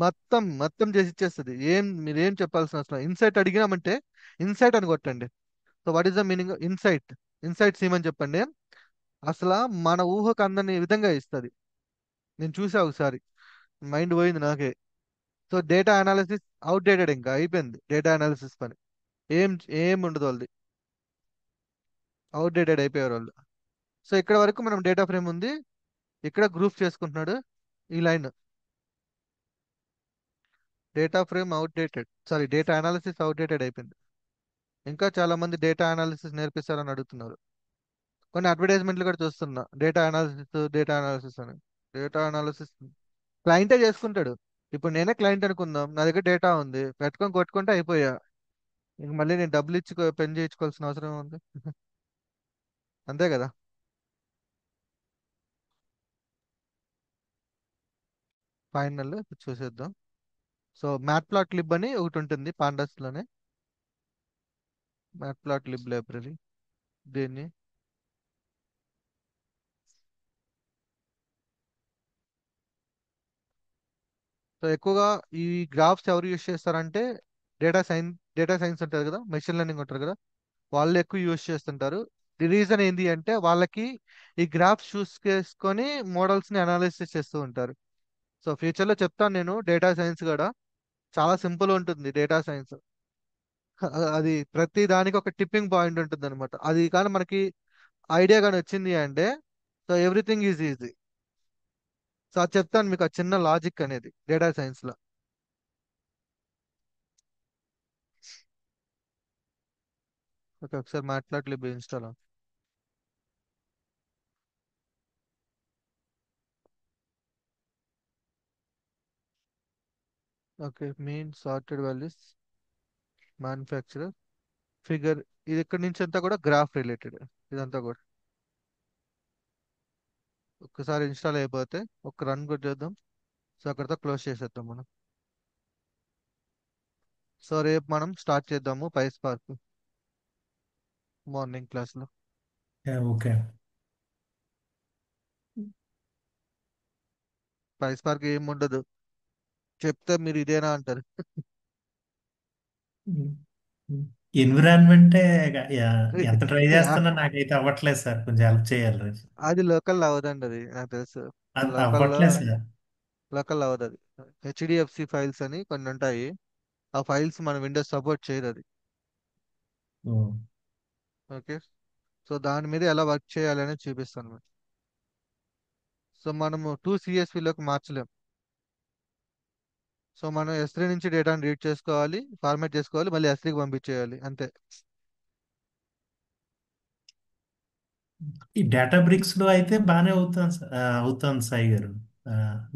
మొత్తం మొత్తం చేసి ఇచ్చేస్తుంది. మీరు ఏం చెప్పాల్సిన అవసరం. ఇన్సైట్ అడిగినామంటే ఇన్సైట్ అని కొట్టండి. So what is the meaning insight? Insights ఏమని చెప్పండి. అసలు మన ఊహకు అందని విధంగా ఇస్తుంది. నేను చూసా ఒకసారి, మైండ్ పోయింది నాకే. సో డేటా అనాలిసిస్ అవుట్డేటెడ్, ఇంకా అయిపోయింది డేటా అనాలిసిస్ పని. ఏం ఏం ఉండదు వాళ్ళది, అవుట్డేటెడ్ అయిపోయారు వాళ్ళు. సో ఇక్కడ వరకు మనం డేటా ఫ్రేమ్ ఉంది, ఇక్కడ గ్రూప్ చేసుకుంటున్నాడు ఈ line. Data frame outdated, sorry data analysis outdated అయిపోయింది. ఇంకా చాలా మంది డేటా అనాలిసిస్ నేర్పిస్తారని అడుగుతున్నారు. కొన్ని అడ్వర్టైజ్మెంట్లు కూడా చూస్తున్నా, డేటా అనాలిసిస్ అని. డేటా అనాలిసిస్ క్లయింటే చేసుకుంటాడు. ఇప్పుడు నేనే క్లయింట్ అనుకుందాం, నా దగ్గర డేటా ఉంది, పెట్టుకొని కొట్టుకుంటే అయిపోయా. ఇంక మళ్ళీ నేను డబ్బులు ఇచ్చి పెన్ చేయించుకోవాల్సిన అవసరం ఉంది. అంతే కదా. ఫైనల్ చూసేద్దాం. సో మ్యాట్ ప్లాట్ లిబ్ అని ఒకటి ఉంటుంది పాండాస్ లోనే, మ్యాట్ ప్లాట్ లిబ్ లైబ్రరీ. దీన్ని సో ఎక్కువగా ఈ గ్రాఫ్స్ ఎవరు యూస్ చేస్తారంటే డేటా సైన్స్ ఉంటారు కదా, మెషిన్ లెర్నింగ్ ఉంటారు కదా, వాళ్ళు ఎక్కువ యూస్ చేస్తుంటారు. ది రీజన్ ఏంటి అంటే వాళ్ళకి ఈ గ్రాఫ్స్ చూస్ చేసుకొని మోడల్స్ ని అనాలిసిస్ చేస్తూ ఉంటారు. సో ఫ్యూచర్ లో చెప్తాను నేను, డేటా సైన్స్ కూడా చాలా సింపుల్ ఉంటుంది డేటా సైన్స్. అది ప్రతి దానికి ఒక టిప్పింగ్ పాయింట్ ఉంటుంది అనమాట. అది కానీ మనకి ఐడియా కానీ వచ్చింది అంటే so everything is easy. So అది చెప్తాను మీకు, ఆ చిన్న లాజిక్ అనేది డేటా సైన్స్ లో. ఓకే, ఒకసారి మాట్లాడలేదు install. Okay, mean sorted values, manufacturer, figure. ఇది ఇక్కడ నుంచి అంతా కూడా గ్రాఫ్ రిలేటెడ్, ఇదంతా కూడా. ఒక్కసారి ఇన్స్టాల్ అయిపోతే ఒక రన్ కూడా చేద్దాం. సో అక్కడితో క్లోజ్ చేసేద్దాం మనం. సో రేపు మనం స్టార్ట్ చేద్దాము పై స్పార్క్ మార్నింగ్ క్లాస్లో. ఓకే. పై స్పార్క్ ఏం ఉండదు, చెప్తే మీరు ఇదేనా అంటారు. ఎన్విరాన్మెంటే ఎంత ట్రై చేస్తున్నా నాకైతే అవ్వట్లేదు సార్, కొంచెం హెల్ప్ చేయాలి. అది లోకల్ అవ్వదండి, అది నాకు తెలుసు. అది లోకల్లో అవ్వట్లేదు సార్. లోకల్ అవ్వదు అది. హెచ్డిఎఫ్సి ఫైల్స్ అని కొన్ని ఉంటాయి, ఆ ఫైల్స్ మన విండోస్ సపోర్ట్ చేయదు అది. ఓ, ఓకే, సో దాని మీద ఎలా వర్క్ చేయాలని చూపిస్తాను మీకు. సో మనము 2 CSVలోకి మార్చలేం. సో మనం S3 నుంచి డేటాను రీడ్ చేసుకోవాలి, ఫార్మాట్ చేసుకోవాలి, మళ్ళీ S3కి పంపించేయాలి, అంతే. ఈ డేటా బ్రిక్స్ లో అయితే బాగానే అవుతుంది అవుతుంది సాయి గారు.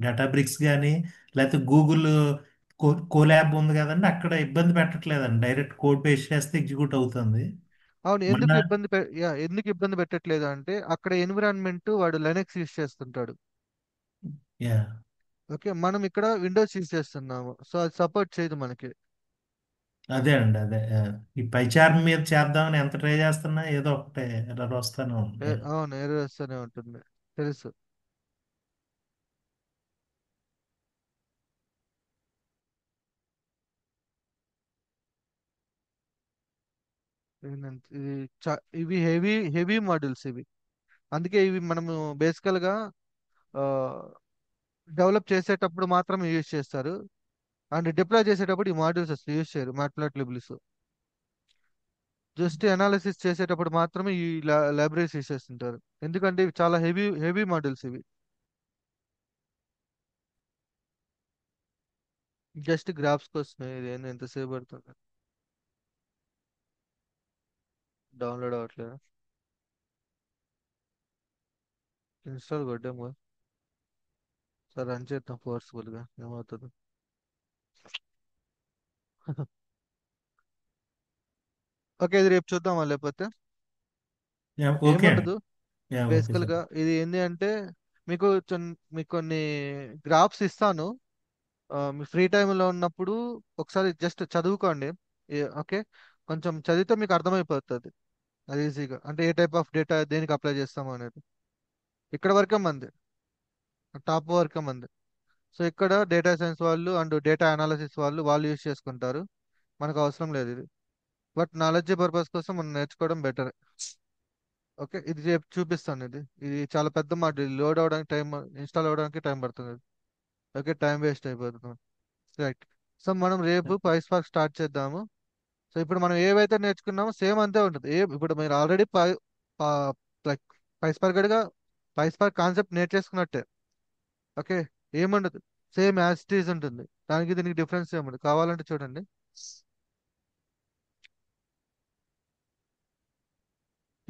డేటా బ్రిక్స్ కానీ లేకపోతే గూగుల్ కోలాబ్ ఉంది కదండి, అక్కడ ఇబ్బంది పెట్టట్లేదండి, డైరెక్ట్ కోడ్ పేస్ట్ చేస్తే ఎగ్జిక్యూట్ అవుతుంది. అవును, మన ఎందుకు ఇబ్బంది పెట్టట్లేదు అంటే అక్కడ ఎన్విరాన్మెంట్ వాడు లైనక్స్ యూస్ చేస్తుంటాడు. యా, ఓకే, మనం ఇక్కడ విండోస్ యూస్ చేస్తున్నాము, సో అది సపోర్ట్ చేయదు మనకి. అదే అండి, అదే ఈ పైచార్మ్ మీద చేద్దామని ఎంత ట్రై చేస్తున్నా ఏదో ఒకటి ఎర్రర్ వస్తానే ఉంది. అవును, ఎర్రర్ వస్తూనే ఉంటుంది, తెలుసు. ఇది ఇవి హెవీ హెవీ మాడ్యూల్స్ ఇవి. అందుకే ఇవి మనము బేసికల్ గా డెవలప్ చేసేటప్పుడు మాత్రమే యూజ్ చేస్తారు, అండ్ డిప్లాయ్ చేసేటప్పుడు ఈ మాడ్యూల్స్ అసలు యూజ్ చేయరు మ్యాట్ప్లాట్లిబ్స్. జస్ట్ అనాలిసిస్ చేసేటప్పుడు మాత్రమే ఈ లైబ్రరీస్ యూజ్ చేస్తుంటారు, ఎందుకంటే ఇవి చాలా హెవీ హెవీ మాడ్యూల్స్ ఇవి. జస్ట్ గ్రాఫ్స్ కోసమే, ఇది ఏంది ఎంతసేపు పడుతుంది, డౌన్లోడ్ అవ్వట్లేదు. ఇన్స్టాల్ కొట్టాము, సార్ రన్ చేద్దాం ఫోర్స్ఫుల్గా, ఏమవుతుంది. ఓకే, ఇది రేపు చూద్దామా లేకపోతే. యా, ఓకే అండి. ఏముండదు, యా, ఓకే బేసికల్ సార్. గా ఇది ఏంటి అంటే మీకు మీకు కొన్ని గ్రాఫ్స్ ఇస్తాను. మీ ఫ్రీ టైంలో ఉన్నప్పుడు ఒకసారి జస్ట్ చదువుకోండి. ఓకే, కొంచెం చదివితే మీకు అర్థమైపోతుంది అది ఈజీగా, అంటే ఏ టైప్ ఆఫ్ డేటా దేనికి అప్లై చేస్తాము అనేది. ఇక్కడ వరకే మంది, టాప్ వరకే మంది. సో ఇక్కడ డేటా సైన్స్ వాళ్ళు అండ్ డేటా అనాలిసిస్ వాళ్ళు యూజ్ చేసుకుంటారు, మనకు అవసరం లేదు ఇది. బట్ నాలెడ్జ్ పర్పస్ కోసం మనం నేర్చుకోవడం బెటర్. ఓకే, ఇది రేపు చూపిస్తాను. ఇది చాలా పెద్ద మాట, లోడ్ అవడానికి టైం, ఇన్స్టాల్ అవ్వడానికి టైం పడుతుంది. ఓకే, టైం వేస్ట్ అయిపోతుంది. రైట్, సో మనం రేపు పైస్పార్క్ స్టార్ట్ చేద్దాము. సో ఇప్పుడు మనం ఏవైతే నేర్చుకున్నామో సేమ్ అంతే ఉంటుంది. ఇప్పుడు మీరు ఆల్రెడీ లైక్ పైస్పార్క్ గడిగా పైస్పార్క్ కాన్సెప్ట్ నేర్చేసుకున్నట్టే. ఓకే, ఏముండదు, సేమ్ యాజ్ ఇట్ ఈజ్ ఉంటుంది, దానికి దీనికి డిఫరెన్స్ ఏముండదు. కావాలంటే చూడండి,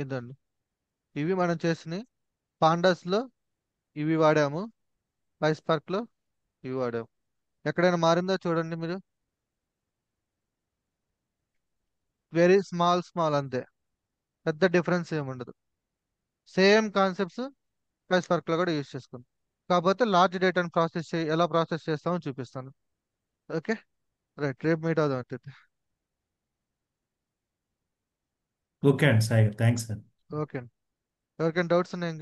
ఇదండి. ఇవి మనం చేసినవి. పాండాస్లో ఇవి వాడాము, పైస్పార్క్లో ఇవి వాడాము. ఎక్కడైనా మారిందో చూడండి మీరు, వెరీ స్మాల్ స్మాల్ అంతే, పెద్ద డిఫరెన్స్ ఏముండదు. సేమ్ కాన్సెప్ట్స్ పైస్పార్క్లో కూడా యూజ్ చేసుకుంటాం, కాకపోతే లార్జ్ డేటాను ఎలా ప్రాసెస్ చేస్తామో చూపిస్తాను. ఓకే, రైట్, రేపు మీట్ అవుదాం అయితే. ఓకే అండి సాయి గారు, థ్యాంక్స్ అండి. ఓకే అండి, ఎవరికైనా డౌట్స్ ఉన్నాయా ఇంకా?